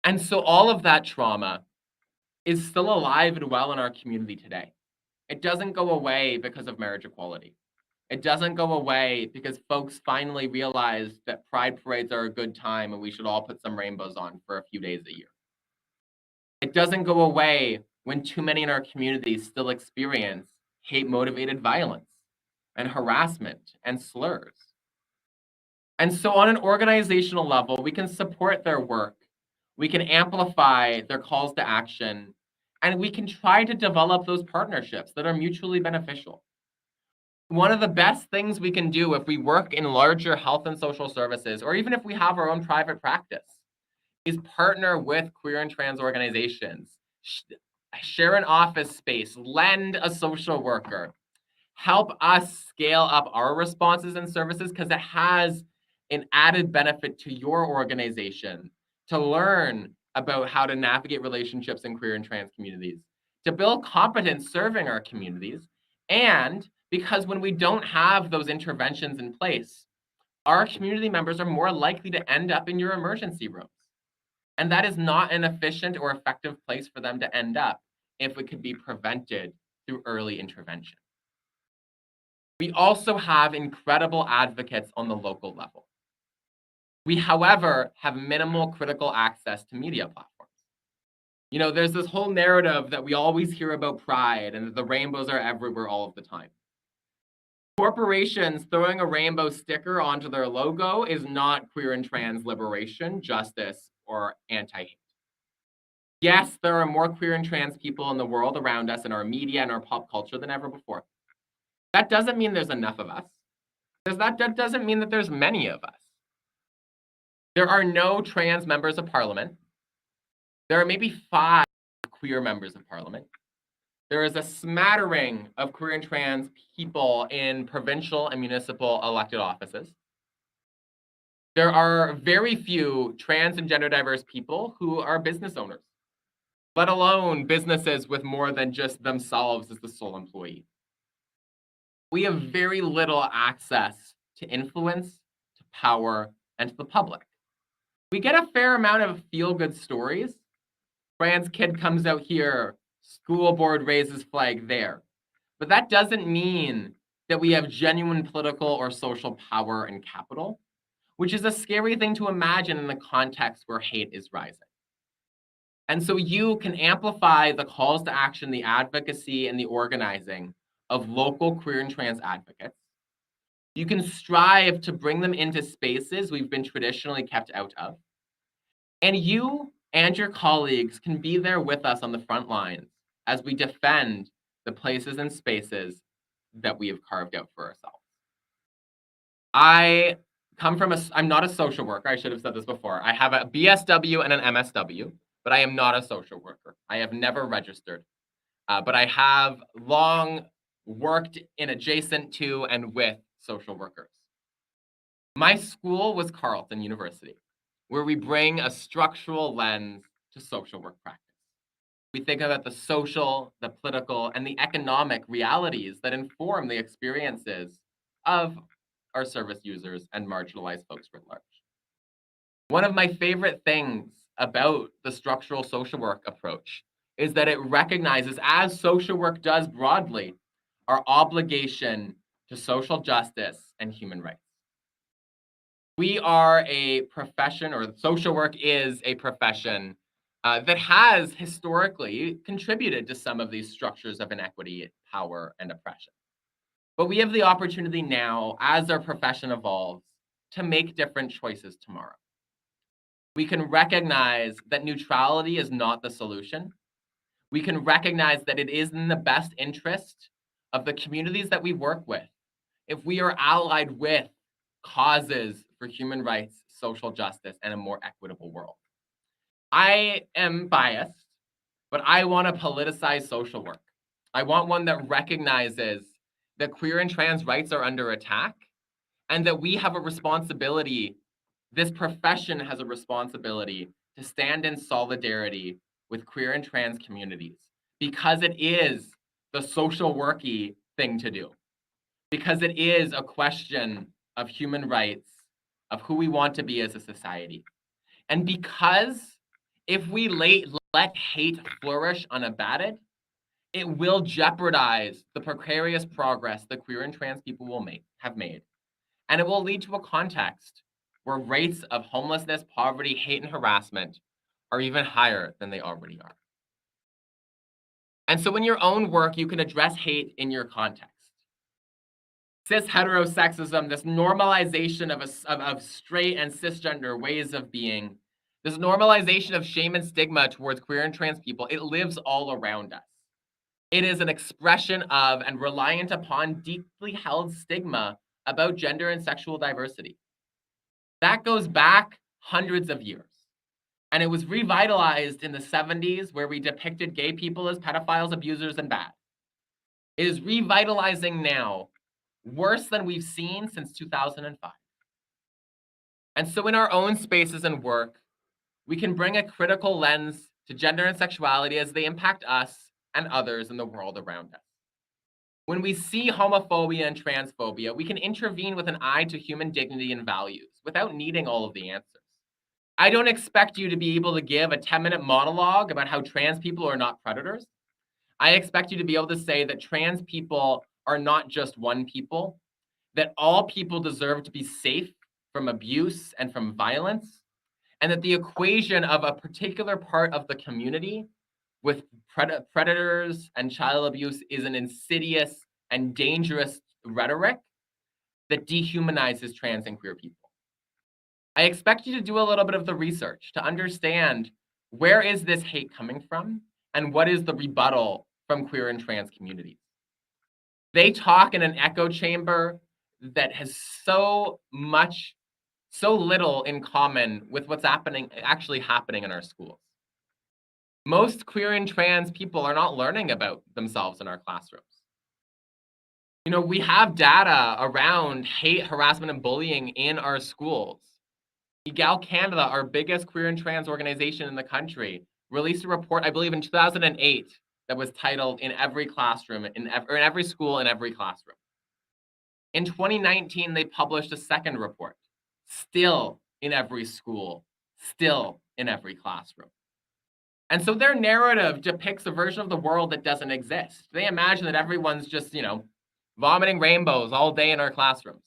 And so all of that trauma is still alive and well in our community today. It doesn't go away because of marriage equality. It doesn't go away because folks finally realized that pride parades are a good time and we should all put some rainbows on for a few days a year. It doesn't go away when too many in our communities still experience hate-motivated violence and harassment and slurs. And so on an organizational level, we can support their work, we can amplify their calls to action, and we can try to develop those partnerships that are mutually beneficial. One of the best things we can do if we work in larger health and social services, or even if we have our own private practice, is partner with queer and trans organizations, share an office space, lend a social worker, help us scale up our responses and services because it has an added benefit to your organization to learn about how to navigate relationships in queer and trans communities, to build competence serving our communities, and because when we don't have those interventions in place, our community members are more likely to end up in your emergency rooms. And that is not an efficient or effective place for them to end up if it could be prevented through early intervention. We also have incredible advocates on the local level. We, however, have minimal critical access to media platforms. You know, there's this whole narrative that we always hear about pride and that the rainbows are everywhere all of the time. Corporations throwing a rainbow sticker onto their logo is not queer and trans liberation, justice, or anti-hate. Yes, there are more queer and trans people in the world around us in our media and our pop culture than ever before. That doesn't mean there's enough of us. That doesn't mean that there's many of us. There are no trans members of parliament. There are maybe 5 queer members of parliament. There is a smattering of queer and trans people in provincial and municipal elected offices. There are very few trans and gender diverse people who are business owners, let alone businesses with more than just themselves as the sole employee. We have very little access to influence, to power, and to the public. We get a fair amount of feel-good stories. Trans kid comes out here, school board raises flag there. But that doesn't mean that we have genuine political or social power and capital, which is a scary thing to imagine in the context where hate is rising. And so you can amplify the calls to action, the advocacy, and the organizing of local queer and trans advocates. You can strive to bring them into spaces we've been traditionally kept out of. And you and your colleagues can be there with us on the front lines as we defend the places and spaces that we have carved out for ourselves. I'm not a social worker. I should have said this before. I have a BSW and an MSW, but I am not a social worker. I have never registered, but I have long worked in adjacent to and with social workers. My school was Carleton University, where we bring a structural lens to social work practice. We think about the social, the political, and the economic realities that inform the experiences of our service users and marginalized folks writ large. One of my favorite things about the structural social work approach is that it recognizes, as social work does broadly, our obligation to social justice and human rights. We are a profession, or social work is a profession that has historically contributed to some of these structures of inequity, power, and oppression. But we have the opportunity now, as our profession evolves, to make different choices tomorrow. We can recognize that neutrality is not the solution. We can recognize that it is in the best interest of the communities that we work with if we are allied with causes for human rights, social justice, and a more equitable world. I am biased, but I want to politicize social work. I want one that recognizes that queer and trans rights are under attack and that we have a responsibility, this profession has a responsibility to stand in solidarity with queer and trans communities, because it is the social worky thing to do, because it is a question of human rights, of who we want to be as a society. And because if we let hate flourish unabated, it will jeopardize the precarious progress that queer and trans people have made. And it will lead to a context where rates of homelessness, poverty, hate, and harassment are even higher than they already are. And so in your own work, you can address hate in your context. Cis heterosexism, this normalization of straight and cisgender ways of being, this normalization of shame and stigma towards queer and trans people, it lives all around us. It is an expression of and reliant upon deeply held stigma about gender and sexual diversity. That goes back hundreds of years. And it was revitalized in the 70s, where we depicted gay people as pedophiles, abusers, and bad. It is revitalizing now, worse than we've seen since 2005. And so in our own spaces and work, we can bring a critical lens to gender and sexuality as they impact us and others in the world around us. When we see homophobia and transphobia, we can intervene with an eye to human dignity and values without needing all of the answers. I don't expect you to be able to give a 10-minute monologue about how trans people are not predators. I expect you to be able to say that trans people are not just one people, that all people deserve to be safe from abuse and from violence, and that the equation of a particular part of the community with predators and child abuse is an insidious and dangerous rhetoric that dehumanizes trans and queer people. I expect you to do a little bit of the research to understand where is this hate coming from and what is the rebuttal from queer and trans communities. They talk in an echo chamber that has so little in common with what's actually happening in our schools. Most queer and trans people are not learning about themselves in our classrooms. You know, we have data around hate, harassment, and bullying in our schools. Egal Canada, our biggest queer and trans organization in the country, released a report, I believe in 2008, that was titled "In Every Classroom," in every school, in every classroom. In 2019, they published a second report, still in every school, still in every classroom. And so their narrative depicts a version of the world that doesn't exist. They imagine that everyone's just, vomiting rainbows all day in our classrooms.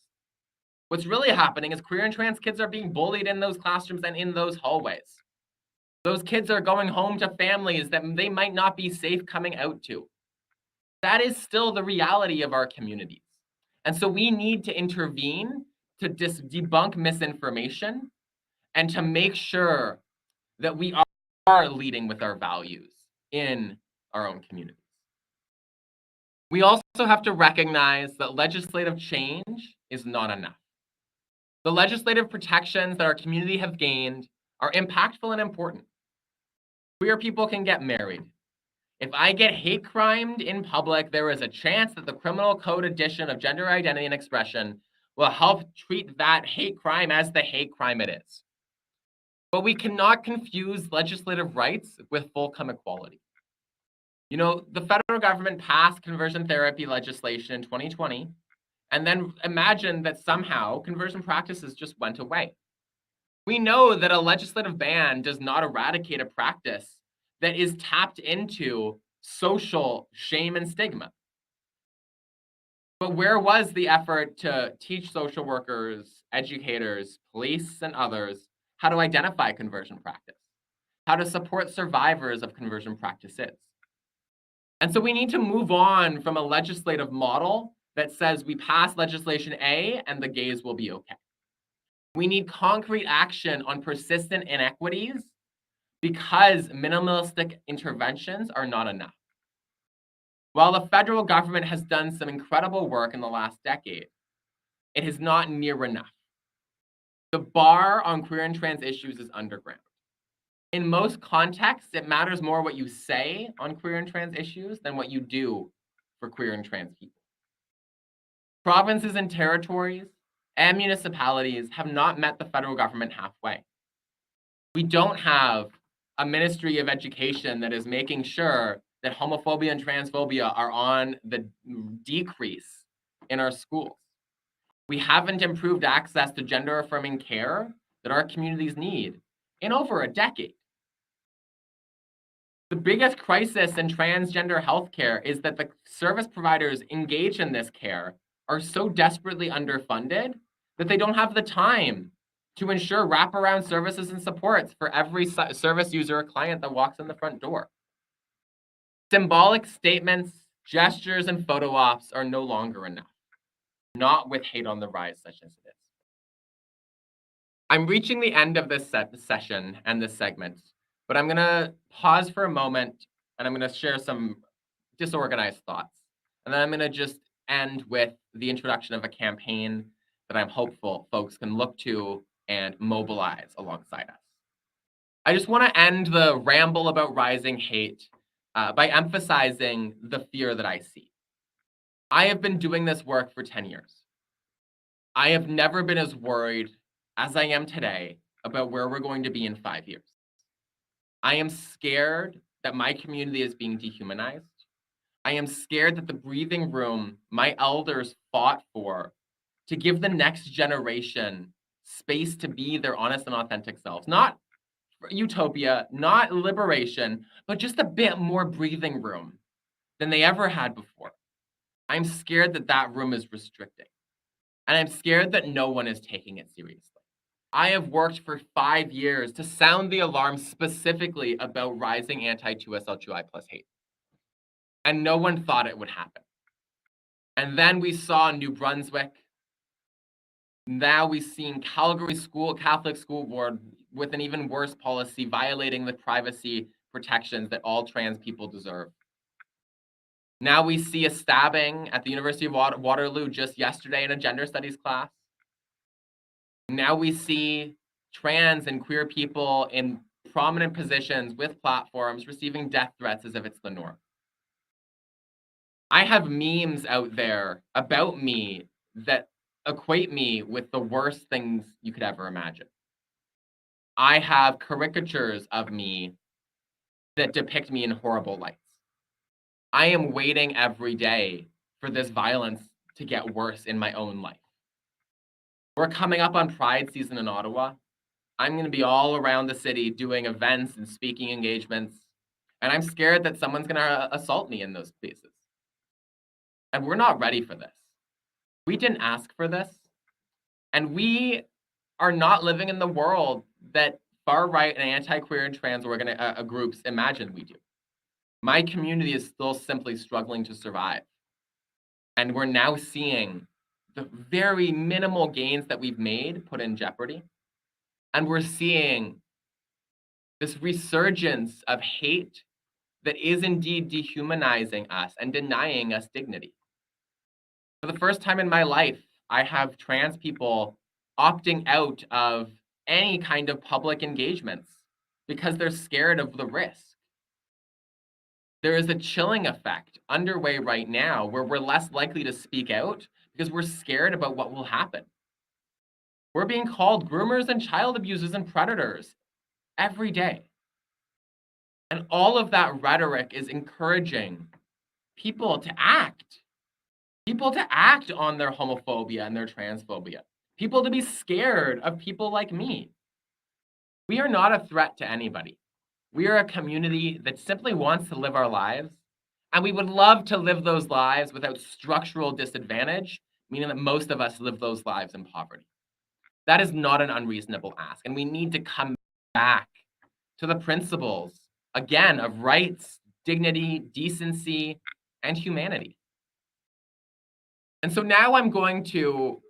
What's really happening is queer and trans kids are being bullied in those classrooms and in those hallways. Those kids are going home to families that they might not be safe coming out to. That is still the reality of our communities. And so we need to intervene to debunk misinformation and to make sure that we are leading with our values in our own communities. We also have to recognize that legislative change is not enough. The legislative protections that our community have gained are impactful and important. Queer people can get married. If I get hate crimed in public, there is a chance that the criminal code edition of gender identity and expression will help treat that hate crime as the hate crime it is. But we cannot confuse legislative rights with full-come equality. You know, the federal government passed conversion therapy legislation in 2020, and then imagined that somehow conversion practices just went away. We know that a legislative ban does not eradicate a practice that is tapped into social shame and stigma. But where was the effort to teach social workers, educators, police, and others how to identify conversion practice, how to support survivors of conversion practices? And so we need to move on from a legislative model that says we pass legislation A and the gays will be okay. We need concrete action on persistent inequities because minimalistic interventions are not enough. While the federal government has done some incredible work in the last decade, it is not near enough. The bar on queer and trans issues is underground. In most contexts, it matters more what you say on queer and trans issues than what you do for queer and trans people. Provinces and territories and municipalities have not met the federal government halfway. We don't have a Ministry of Education that is making sure that homophobia and transphobia are on the decrease in our schools. We haven't improved access to gender-affirming care that our communities need in over a decade. The biggest crisis in transgender healthcare is that the service providers engaged in this care are so desperately underfunded that they don't have the time to ensure wraparound services and supports for every service user or client that walks in the front door. Symbolic statements, gestures, and photo ops are no longer enough, not with hate on the rise such as it is. I'm reaching the end of this session and this segment, but I'm going to pause for a moment and I'm going to share some disorganized thoughts. And then I'm going to just end with the introduction of a campaign that I'm hopeful folks can look to and mobilize alongside us. I just want to end the ramble about rising hate by emphasizing the fear that I see. I have been doing this work for 10 years. I have never been as worried as I am today about where we're going to be in 5 years. I am scared that my community is being dehumanized. I am scared that the breathing room my elders fought for to give the next generation space to be their honest and authentic selves, not utopia, not liberation, but just a bit more breathing room than they ever had before. I'm scared that that room is restricting. And I'm scared that no one is taking it seriously. I have worked for 5 years to sound the alarm specifically about rising anti-2SLGBTQIA plus hate. And no one thought it would happen. And then we saw New Brunswick. Now we've seen Calgary Catholic School Board with an even worse policy violating the privacy protections that all trans people deserve. Now we see a stabbing at the University of Waterloo just yesterday in a gender studies class. Now we see trans and queer people in prominent positions with platforms receiving death threats as if it's the norm. I have memes out there about me that equate me with the worst things you could ever imagine. I have caricatures of me that depict me in horrible lights. I am waiting every day for this violence to get worse in my own life. We're coming up on Pride season in Ottawa. I'm going to be all around the city doing events and speaking engagements, and I'm scared that someone's going to assault me in those places. And we're not ready for this. We didn't ask for this, and we are not living in the world that far-right and anti-queer and trans groups imagine we do. My community is still simply struggling to survive. And we're now seeing the very minimal gains that we've made put in jeopardy. And we're seeing this resurgence of hate that is indeed dehumanizing us and denying us dignity. For the first time in my life, I have trans people opting out of any kind of public engagements because they're scared of the risk. There is a chilling effect underway right now where we're less likely to speak out because we're scared about what will happen. We're being called groomers and child abusers and predators every day. And all of that rhetoric is encouraging people to act on their homophobia and their transphobia, people to be scared of people like me. We are not a threat to anybody. We are a community that simply wants to live our lives, and we would love to live those lives without structural disadvantage, meaning that most of us live those lives in poverty. That is not an unreasonable ask, and we need to come back to the principles, again, of rights, dignity, decency, and humanity. And so now I'm going to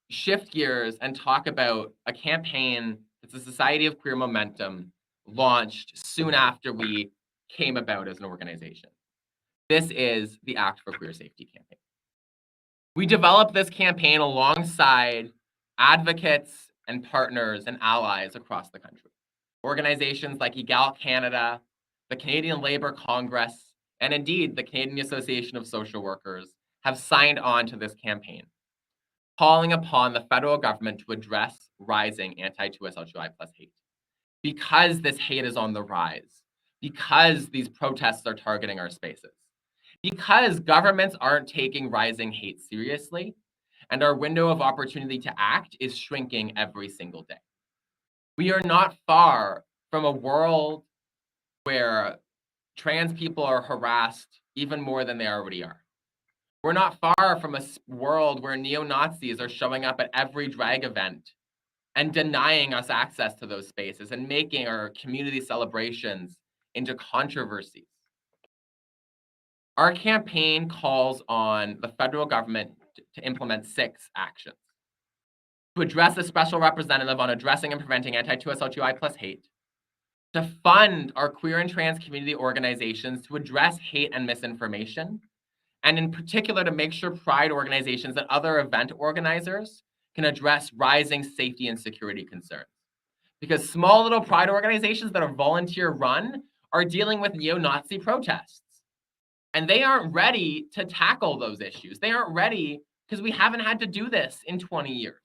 shift gears and talk about a campaign that the Society of Queer Momentum launched soon after we came about as an organization. This is the Act for Queer Safety campaign. We developed this campaign alongside advocates and partners and allies across the country. Organizations like Egal Canada, the Canadian Labour Congress, and indeed the Canadian Association of Social Workers have signed on to this campaign. calling upon the federal government to address rising anti-2SLGBTQIA+ hate. Because this hate is on the rise, because these protests are targeting our spaces, because governments aren't taking rising hate seriously, and our window of opportunity to act is shrinking every single day. We are not far from a world where trans people are harassed even more than they already are. We're not far from a world where neo-Nazis are showing up at every drag event and denying us access to those spaces and making our community celebrations into controversies. Our campaign calls on the federal government to implement 6 actions. To address a special representative on addressing and preventing anti-2SLGBTQIA+ hate, to fund our queer and trans community organizations to address hate and misinformation, and in particular to make sure pride organizations and other event organizers can address rising safety and security concerns. Because small little pride organizations that are volunteer run are dealing with neo-Nazi protests. And they aren't ready to tackle those issues. They aren't ready because we haven't had to do this in 20 years.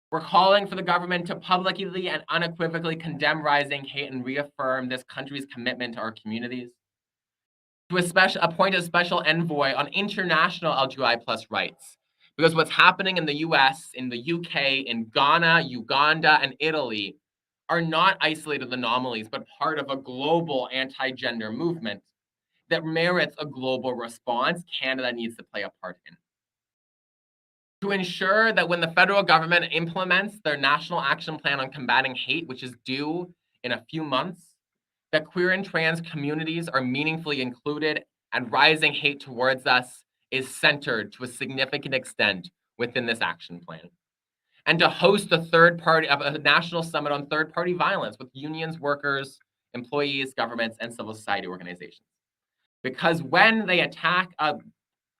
We're calling for the government to publicly and unequivocally condemn rising hate and reaffirm this country's commitment to our communities. To appoint a special envoy on international LGBTQI+ rights. Because what's happening in the US, in the UK, in Ghana, Uganda, and Italy are not isolated anomalies, but part of a global anti-gender movement that merits a global response Canada needs to play a part in. To ensure that when the federal government implements their National Action Plan on Combating Hate, which is due in a few months, that queer and trans communities are meaningfully included and rising hate towards us is centered to a significant extent within this action plan. And to host a national summit on third-party violence with unions, workers, employees, governments, and civil society organizations. Because when they attack a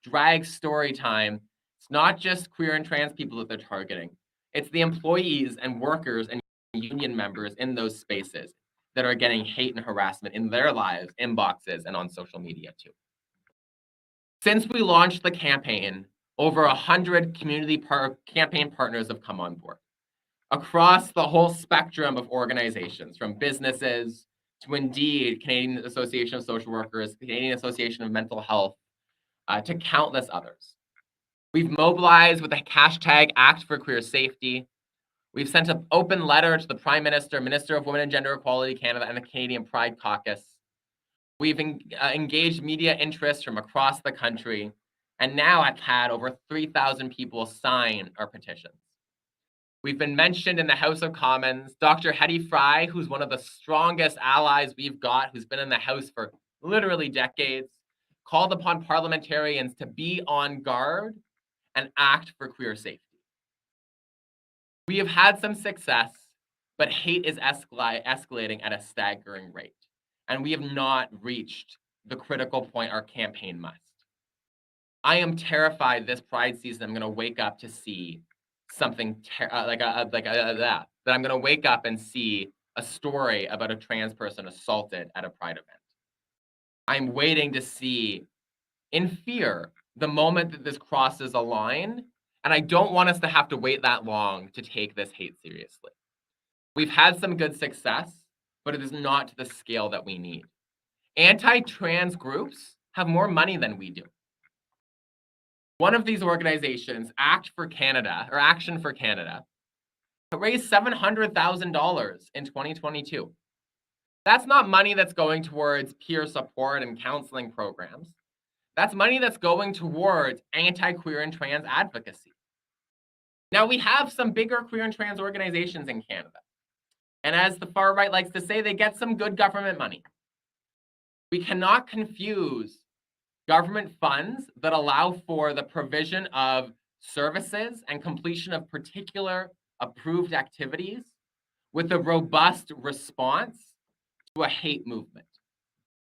drag story time, it's not just queer and trans people that they're targeting. It's the employees and workers and union members in those spaces that are getting hate and harassment in their lives, inboxes, and on social media too. Since we launched the campaign, over 100 community campaign partners have come on board across the whole spectrum of organizations, from businesses to Indeed, Canadian Association of Social Workers, Canadian Association of Mental Health, to countless others. We've mobilized with the hashtag Act for Queer Safety. We've sent an open letter to the Prime Minister, Minister of Women and Gender Equality Canada, and the Canadian Pride Caucus. We've engaged media interests from across the country, and now have had over 3,000 people sign our petitions. We've been mentioned in the House of Commons. Dr. Hetty Fry, who's one of the strongest allies we've got, who's been in the House for literally decades, called upon parliamentarians to be on guard and act for queer safety. We have had some success, but hate is escalating at a staggering rate, and we have not reached the critical point our campaign must. I am terrified this Pride season I'm going to wake up to see something that I'm going to wake up and see a story about a trans person assaulted at a Pride event. I'm waiting to see, in fear, the moment that this crosses a line, and I don't want us to have to wait that long to take this hate seriously. We've had some good success, but it is not to the scale that we need. Anti-trans groups have more money than we do. One of these organizations, Action for Canada, raised $700,000 in 2022. That's not money that's going towards peer support and counseling programs. That's money that's going towards anti-queer and trans advocacy. Now, we have some bigger queer and trans organizations in Canada. And as the far right likes to say, they get some good government money. We cannot confuse government funds that allow for the provision of services and completion of particular approved activities with a robust response to a hate movement.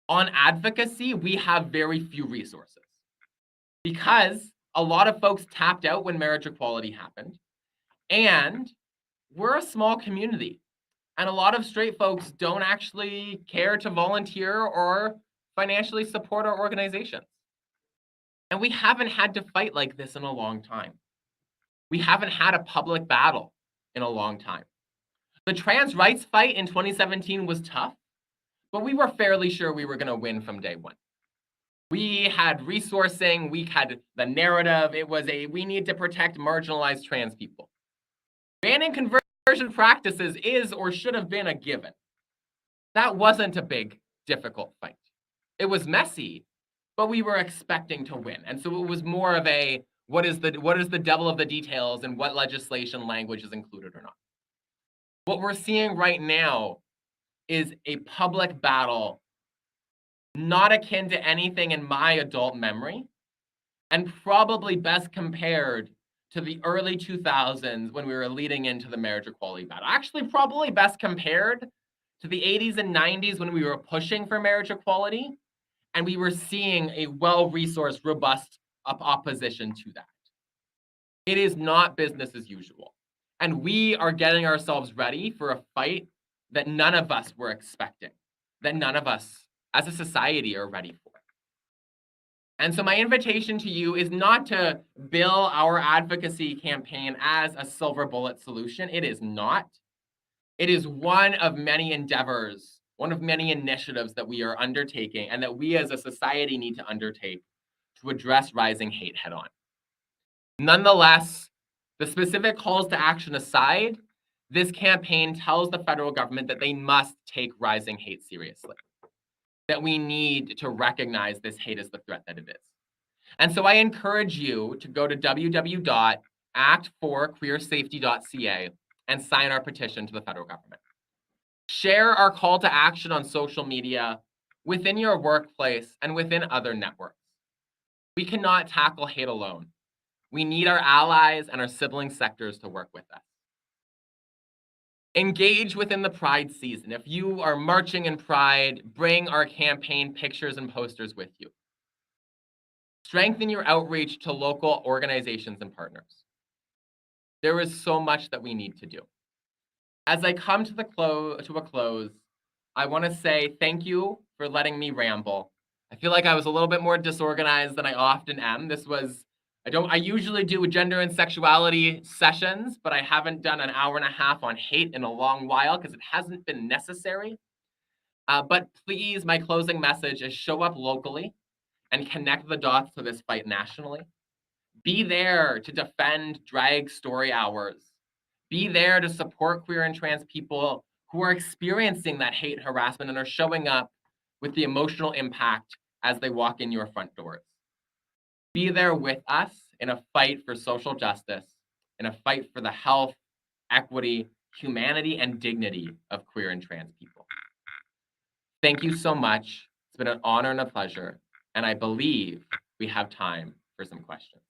On advocacy, we have very few resources because a lot of folks tapped out when marriage equality happened, and we're a small community, and a lot of straight folks don't actually care to volunteer or financially support our organizations. And we haven't had to fight like this in a long time. We haven't had a public battle in a long time. The trans rights fight in 2017 was tough, but we were fairly sure we were going to win from day one. We had resourcing, we had the narrative. It was we need to protect marginalized trans people. Banning conversion practices is or should have been a given. That wasn't a big, difficult fight. It was messy, but we were expecting to win. And so it was more of a, what is the devil of the details and what legislation language is included or not. What we're seeing right now is a public battle not akin to anything in my adult memory, and probably best compared to the early 2000s when we were leading into the marriage equality battle. Actually, probably best compared to the 80s and 90s when we were pushing for marriage equality, and we were seeing a well-resourced, robust opposition to that. It is not business as usual. And we are getting ourselves ready for a fight that none of us were expecting, that none of us as a society are ready for. And so my invitation to you is not to bill our advocacy campaign as a silver bullet solution. It is not. It is one of many endeavors, one of many initiatives that we are undertaking and that we as a society need to undertake to address rising hate head on. Nonetheless, the specific calls to action aside, this campaign tells the federal government that they must take rising hate seriously, that we need to recognize this hate as the threat that it is. And so I encourage you to go to www.actforqueersafety.ca and sign our petition to the federal government. Share our call to action on social media, within your workplace, and within other networks. We cannot tackle hate alone. We need our allies and our sibling sectors to work with us. Engage within the Pride season. If you are marching in Pride, bring our campaign pictures and posters with you. Strengthen your outreach to local organizations and partners. There is so much that we need to do. As I come to a close, I want to say thank you for letting me ramble. I feel like I was a little bit more disorganized than I often am. I usually do gender and sexuality sessions, but I haven't done an hour and a half on hate in a long while because it hasn't been necessary. But please, my closing message is show up locally and connect the dots to this fight nationally. Be there to defend drag story hours. Be there to support queer and trans people who are experiencing that hate harassment and are showing up with the emotional impact as they walk in your front doors. Be there with us in a fight for social justice, in a fight for the health, equity, humanity, and dignity of queer and trans people. Thank you so much. It's been an honor and a pleasure, and I believe we have time for some questions.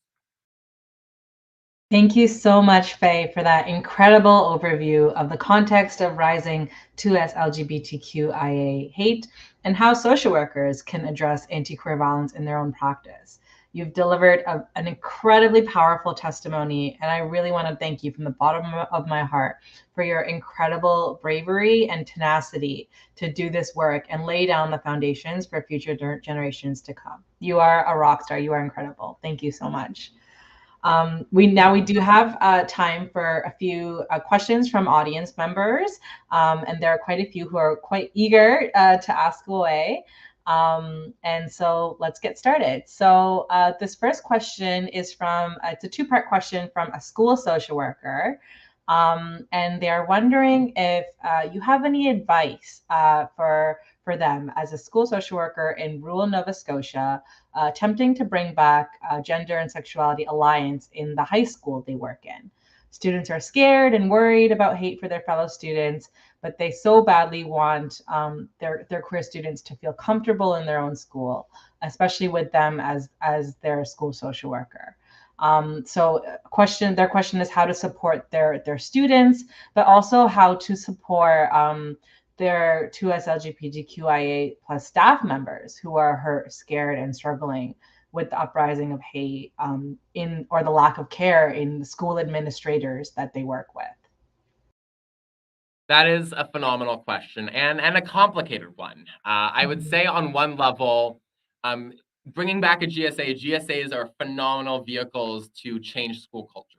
Thank you so much, Faye, for that incredible overview of the context of rising 2SLGBTQIA hate and how social workers can address anti-queer violence in their own practice. You've delivered an incredibly powerful testimony, and I really want to thank you from the bottom of my heart for your incredible bravery and tenacity to do this work and lay down the foundations for future generations to come. You are a rock star. You are incredible. Thank you so much. We do have time for a few questions from audience members, and there are quite a few who are quite eager to ask away. And so let's get started. So this first question is it's a two-part question from a school social worker. And they're wondering if you have any advice for them as a school social worker in rural Nova Scotia, attempting to bring back Gender and Sexuality Alliance in the high school they work in. Students are scared and worried about hate for their fellow students, but they so badly want their queer students to feel comfortable in their own school, especially with them as their school social worker. So their question is how to support their students, but also how to support their 2SLGBTQIA plus staff members who are hurt, scared, and struggling with the uprising of hate or the lack of care in the school administrators that they work with. That is a phenomenal question and a complicated one. I would say on one level, bringing back a GSA, GSAs are phenomenal vehicles to change school cultures.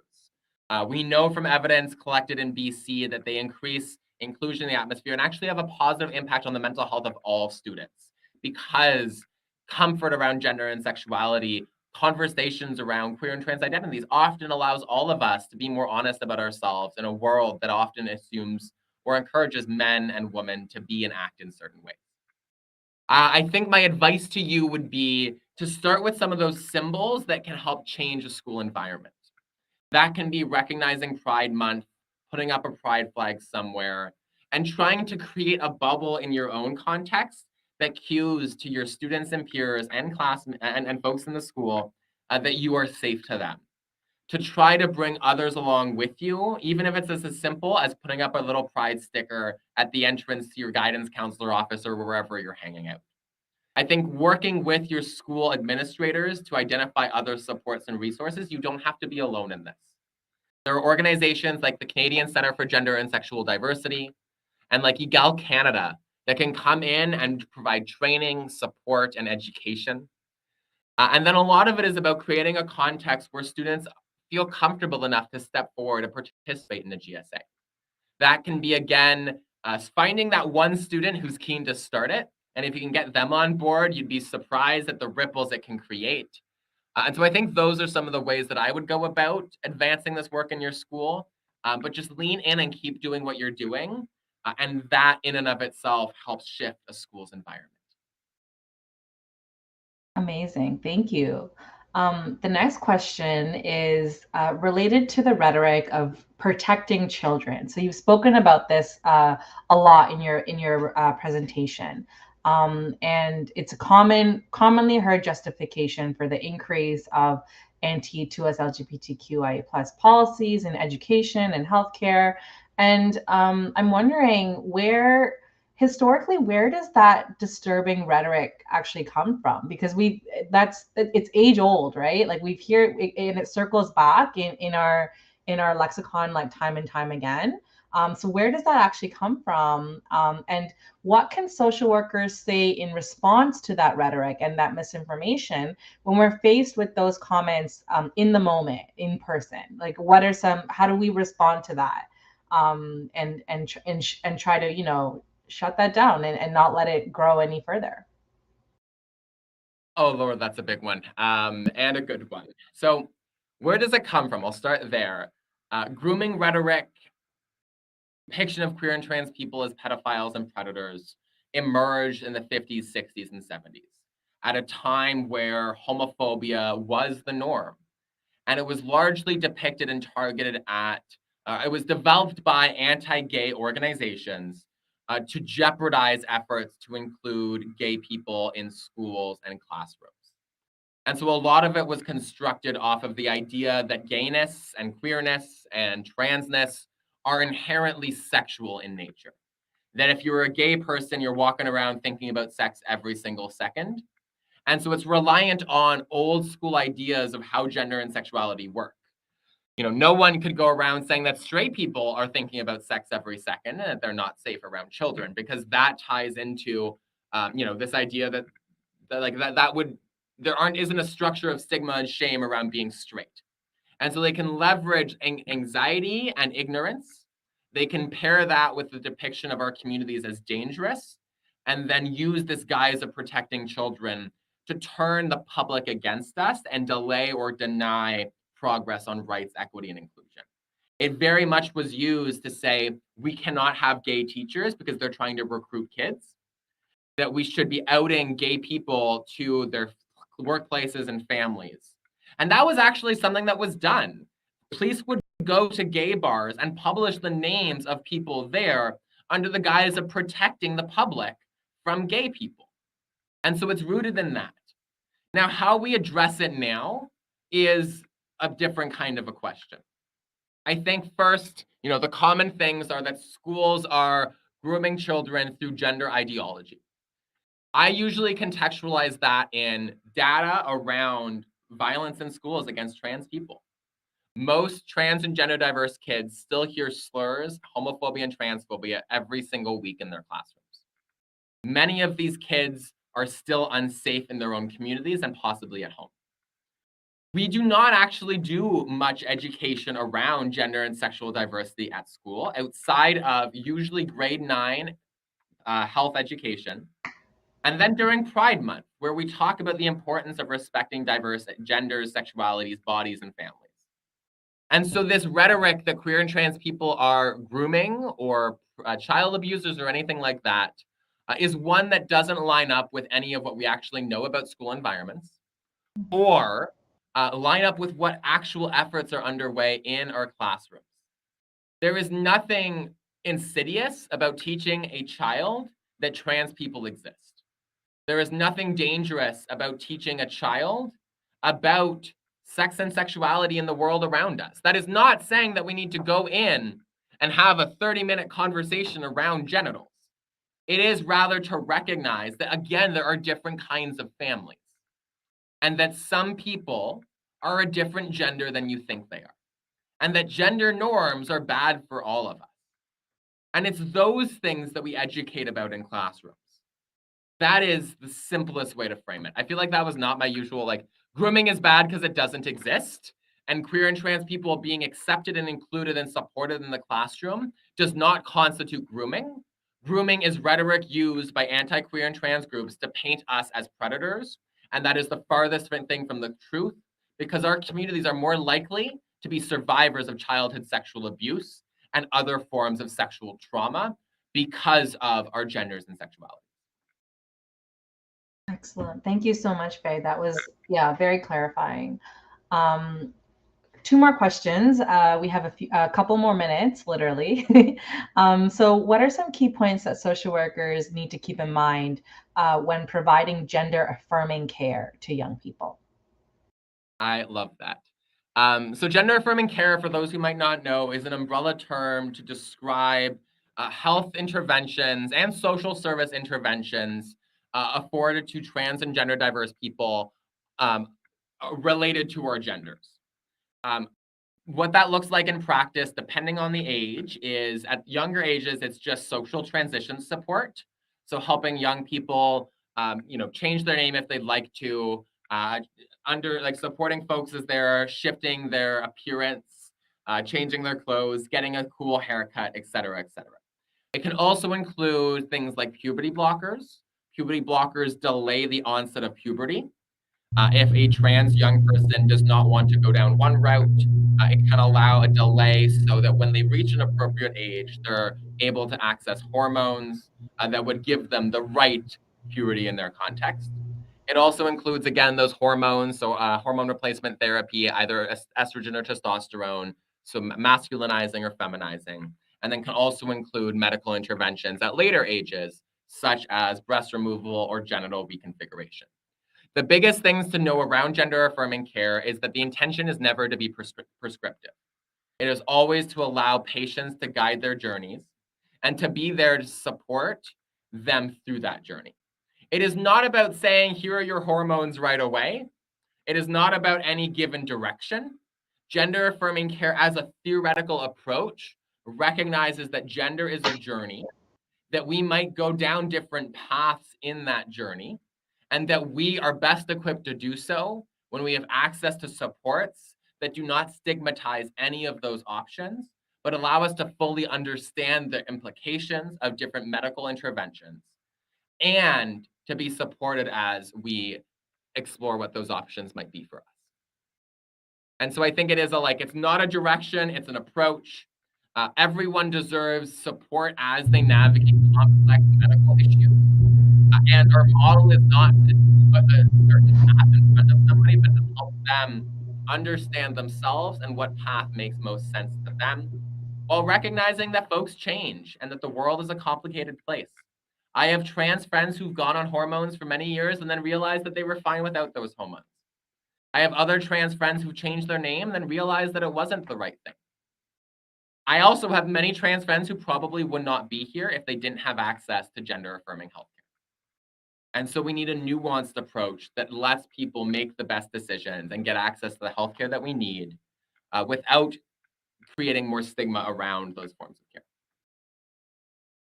We know from evidence collected in BC that they increase inclusion in the atmosphere and actually have a positive impact on the mental health of all students, because comfort around gender and sexuality, conversations around queer and trans identities often allows all of us to be more honest about ourselves in a world that often assumes or encourages men and women to be and act in certain ways. I think my advice to you would be to start with some of those symbols that can help change a school environment. That can be recognizing Pride Month, putting up a pride flag somewhere, and trying to create a bubble in your own context that cues to your students and peers and and folks in the school that you are safe to them. To try to bring others along with you, even if it's as simple as putting up a little pride sticker at the entrance to your guidance counselor office or wherever you're hanging out. I think working with your school administrators to identify other supports and resources, you don't have to be alone in this. There are organizations like the Canadian Centre for Gender and Sexual Diversity and like EGAL Canada that can come in and provide training, support, and education. And then a lot of it is about creating a context where students feel comfortable enough to step forward and participate in the GSA. That can be, again, finding that one student who's keen to start it. And if you can get them on board, you'd be surprised at the ripples it can create. And so I think those are some of the ways that I would go about advancing this work in your school. But just lean in and keep doing what you're doing. And that in and of itself helps shift a school's environment. Amazing. Thank you. The next question is related to the rhetoric of protecting children. So you've spoken about this a lot in your presentation, and it's a commonly heard justification for the increase of anti-2SLGBTQIA plus policies in education and healthcare. And I'm wondering historically, where does that disturbing rhetoric actually come from? Because it's age old, right? Like we've heard and it circles back in our lexicon like time and time again. So where does that actually come from? And what can social workers say in response to that rhetoric and that misinformation when we're faced with those comments in the moment, in person? Like, how do we respond to that? And try to shut that down and not let it grow any further. Oh, Lord, that's a big one, and a good one. So where does it come from? I'll start there. Grooming rhetoric, depiction of queer and trans people as pedophiles and predators emerged in the 50s, 60s, and 70s at a time where homophobia was the norm. And it was largely depicted and targeted at, it was developed by anti-gay organizations to jeopardize efforts to include gay people in schools and classrooms. And so a lot of it was constructed off of the idea that gayness and queerness and transness are inherently sexual in nature. That if you're a gay person, you're walking around thinking about sex every single second. And so it's reliant on old school ideas of how gender and sexuality work. No one could go around saying that straight people are thinking about sex every second and that they're not safe around children, because that ties into, this idea that isn't a structure of stigma and shame around being straight. And so they can leverage anxiety and ignorance. They can pair that with the depiction of our communities as dangerous, and then use this guise of protecting children to turn the public against us and delay or deny progress on rights, equity, and inclusion. It very much was used to say we cannot have gay teachers because they're trying to recruit kids, that we should be outing gay people to their workplaces and families. And that was actually something that was done. Police would go to gay bars and publish the names of people there under the guise of protecting the public from gay people. And so it's rooted in that. Now, how we address it now is a different kind of a question. I think first, the common things are that schools are grooming children through gender ideology. I usually contextualize that in data around violence in schools against trans people. Most trans and gender diverse kids still hear slurs, homophobia, and transphobia every single week in their classrooms. Many of these kids are still unsafe in their own communities and possibly at home. We do not actually do much education around gender and sexual diversity at school outside of usually grade 9 health education. And then during Pride Month, where we talk about the importance of respecting diverse genders, sexualities, bodies, and families. And so this rhetoric that queer and trans people are grooming or child abusers or anything like that is one that doesn't line up with any of what we actually know about school environments or line up with what actual efforts are underway in our classrooms. There is nothing insidious about teaching a child that trans people exist. There is nothing dangerous about teaching a child about sex and sexuality in the world around us. That is not saying that we need to go in and have a 30-minute conversation around genitals. It is rather to recognize that, again, there are different kinds of families and that some people are a different gender than you think they are, and that gender norms are bad for all of us. And it's those things that we educate about in classrooms. That is the simplest way to frame it. I feel like that was not my usual, like, grooming is bad because it doesn't exist. And queer and trans people being accepted and included and supported in the classroom does not constitute grooming. Grooming is rhetoric used by anti-queer and trans groups to paint us as predators. And that is the farthest thing from the truth, because our communities are more likely to be survivors of childhood sexual abuse and other forms of sexual trauma because of our genders and sexuality. Excellent. Thank you so much, Faye. That was, yeah, very clarifying. Two more questions. We have a couple more minutes, literally. So what are some key points that social workers need to keep in mind when providing gender affirming care to young people? I love that. So gender affirming care, for those who might not know, is an umbrella term to describe health interventions and social service interventions afforded to trans and gender diverse people related to our genders. What that looks like in practice, depending on the age, is at younger ages, it's just social transition support. So helping young people, change their name if they'd like to, supporting folks as they're shifting their appearance, changing their clothes, getting a cool haircut, et cetera, et cetera. It can also include things like puberty blockers. Puberty blockers delay the onset of puberty. If a trans young person does not want to go down one route, it can allow a delay so that when they reach an appropriate age, they're able to access hormones that would give them the right puberty in their context. It also includes, again, those hormones, so hormone replacement therapy, either estrogen or testosterone, so masculinizing or feminizing, and then can also include medical interventions at later ages, such as breast removal or genital reconfiguration. The biggest things to know around gender affirming care is that the intention is never to be prescriptive. It is always to allow patients to guide their journeys and to be there to support them through that journey. It is not about saying, here are your hormones right away. It is not about any given direction. Gender affirming care as a theoretical approach recognizes that gender is a journey, that we might go down different paths in that journey, and that we are best equipped to do so when we have access to supports that do not stigmatize any of those options, but allow us to fully understand the implications of different medical interventions and to be supported as we explore what those options might be for us. And so I think it is it's not a direction, it's an approach. Everyone deserves support as they navigate complex medical issues. And our model is not to put a certain path in front of somebody, but to help them understand themselves and what path makes most sense to them, while recognizing that folks change and that the world is a complicated place. I have trans friends who've gone on hormones for many years and then realized that they were fine without those hormones. I have other trans friends who changed their name and then realized that it wasn't the right thing. I also have many trans friends who probably would not be here if they didn't have access to gender affirming healthcare. And so we need a nuanced approach that lets people make the best decisions and get access to the healthcare that we need without creating more stigma around those forms of care.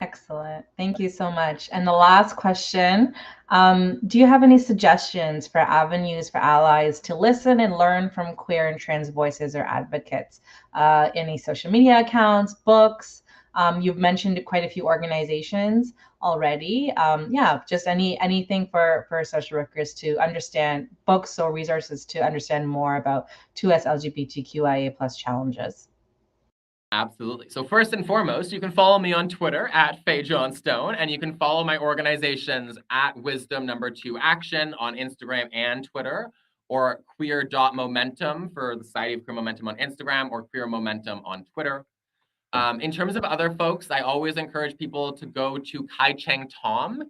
Excellent. Thank you so much. And the last question, do you have any suggestions for avenues for allies to listen and learn from queer and trans voices or advocates? Any social media accounts, books? You've mentioned quite a few organizations already. Yeah, just anything for social workers to understand, books or resources to understand more about 2S LGBTQIA plus challenges. Absolutely. So first and foremost, you can follow me on Twitter at Faye Johnstone, and you can follow my organizations at Wisdom Number 2 Action on Instagram and Twitter, or queer.momentum for the Society of Queer Momentum on Instagram, or Queer Momentum on Twitter. In terms of other folks, I always encourage people to go to Kai Cheng Tom.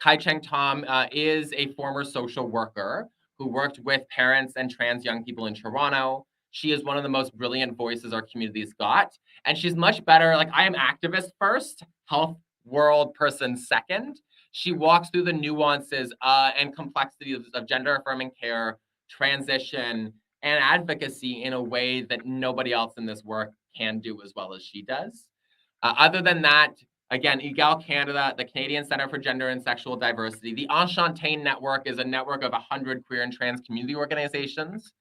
Kai Cheng Tom is a former social worker who worked with parents and trans young people in Toronto. She is one of the most brilliant voices our community's got. And she's much better. Like, I am activist first, health world person second. She walks through the nuances and complexities of gender affirming care, transition, and advocacy in a way that nobody else in this work can do as well as she does. Other than that, again, EGAL Canada, the Canadian Centre for Gender and Sexual Diversity, the Enchanté Network is a network of 100 queer and trans community organizations,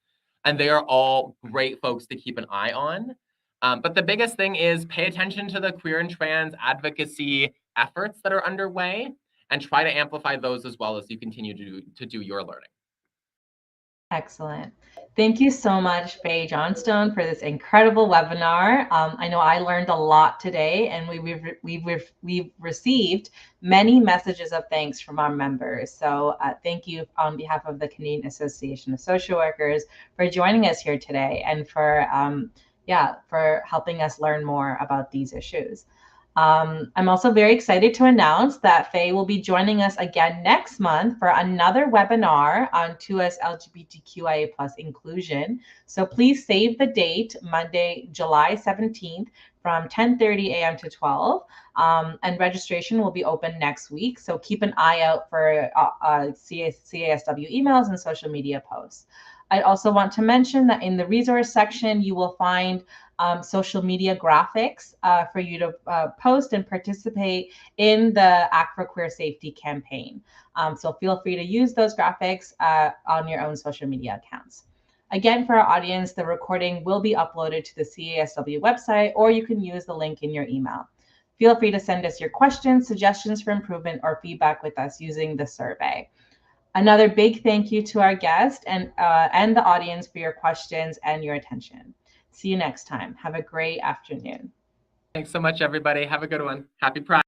and they are all great folks to keep an eye on. But the biggest thing is pay attention to the queer and trans advocacy efforts that are underway and try to amplify those as well as you continue to do your learning. Excellent. Thank you so much, Faye Johnstone, for this incredible webinar. I know I learned a lot today, and we've received many messages of thanks from our members. So thank you on behalf of the Canadian Association of Social Workers for joining us here today and for helping us learn more about these issues. I'm also very excited to announce that Faye will be joining us again next month for another webinar on 2S LGBTQIA plus inclusion. So please save the date, Monday, July 17th from 10:30 a.m. to 12. And registration will be open next week. So keep an eye out for CASW emails and social media posts. I also want to mention that in the resource section, you will find social media graphics for you to post and participate in the Act for Queer Safety campaign. So feel free to use those graphics on your own social media accounts. Again, for our audience, the recording will be uploaded to the CASW website, or you can use the link in your email. Feel free to send us your questions, suggestions for improvement, or feedback with us using the survey. Another big thank you to our guest and the audience for your questions and your attention. See you next time. Have a great afternoon. Thanks so much, everybody. Have a good one. Happy Pride.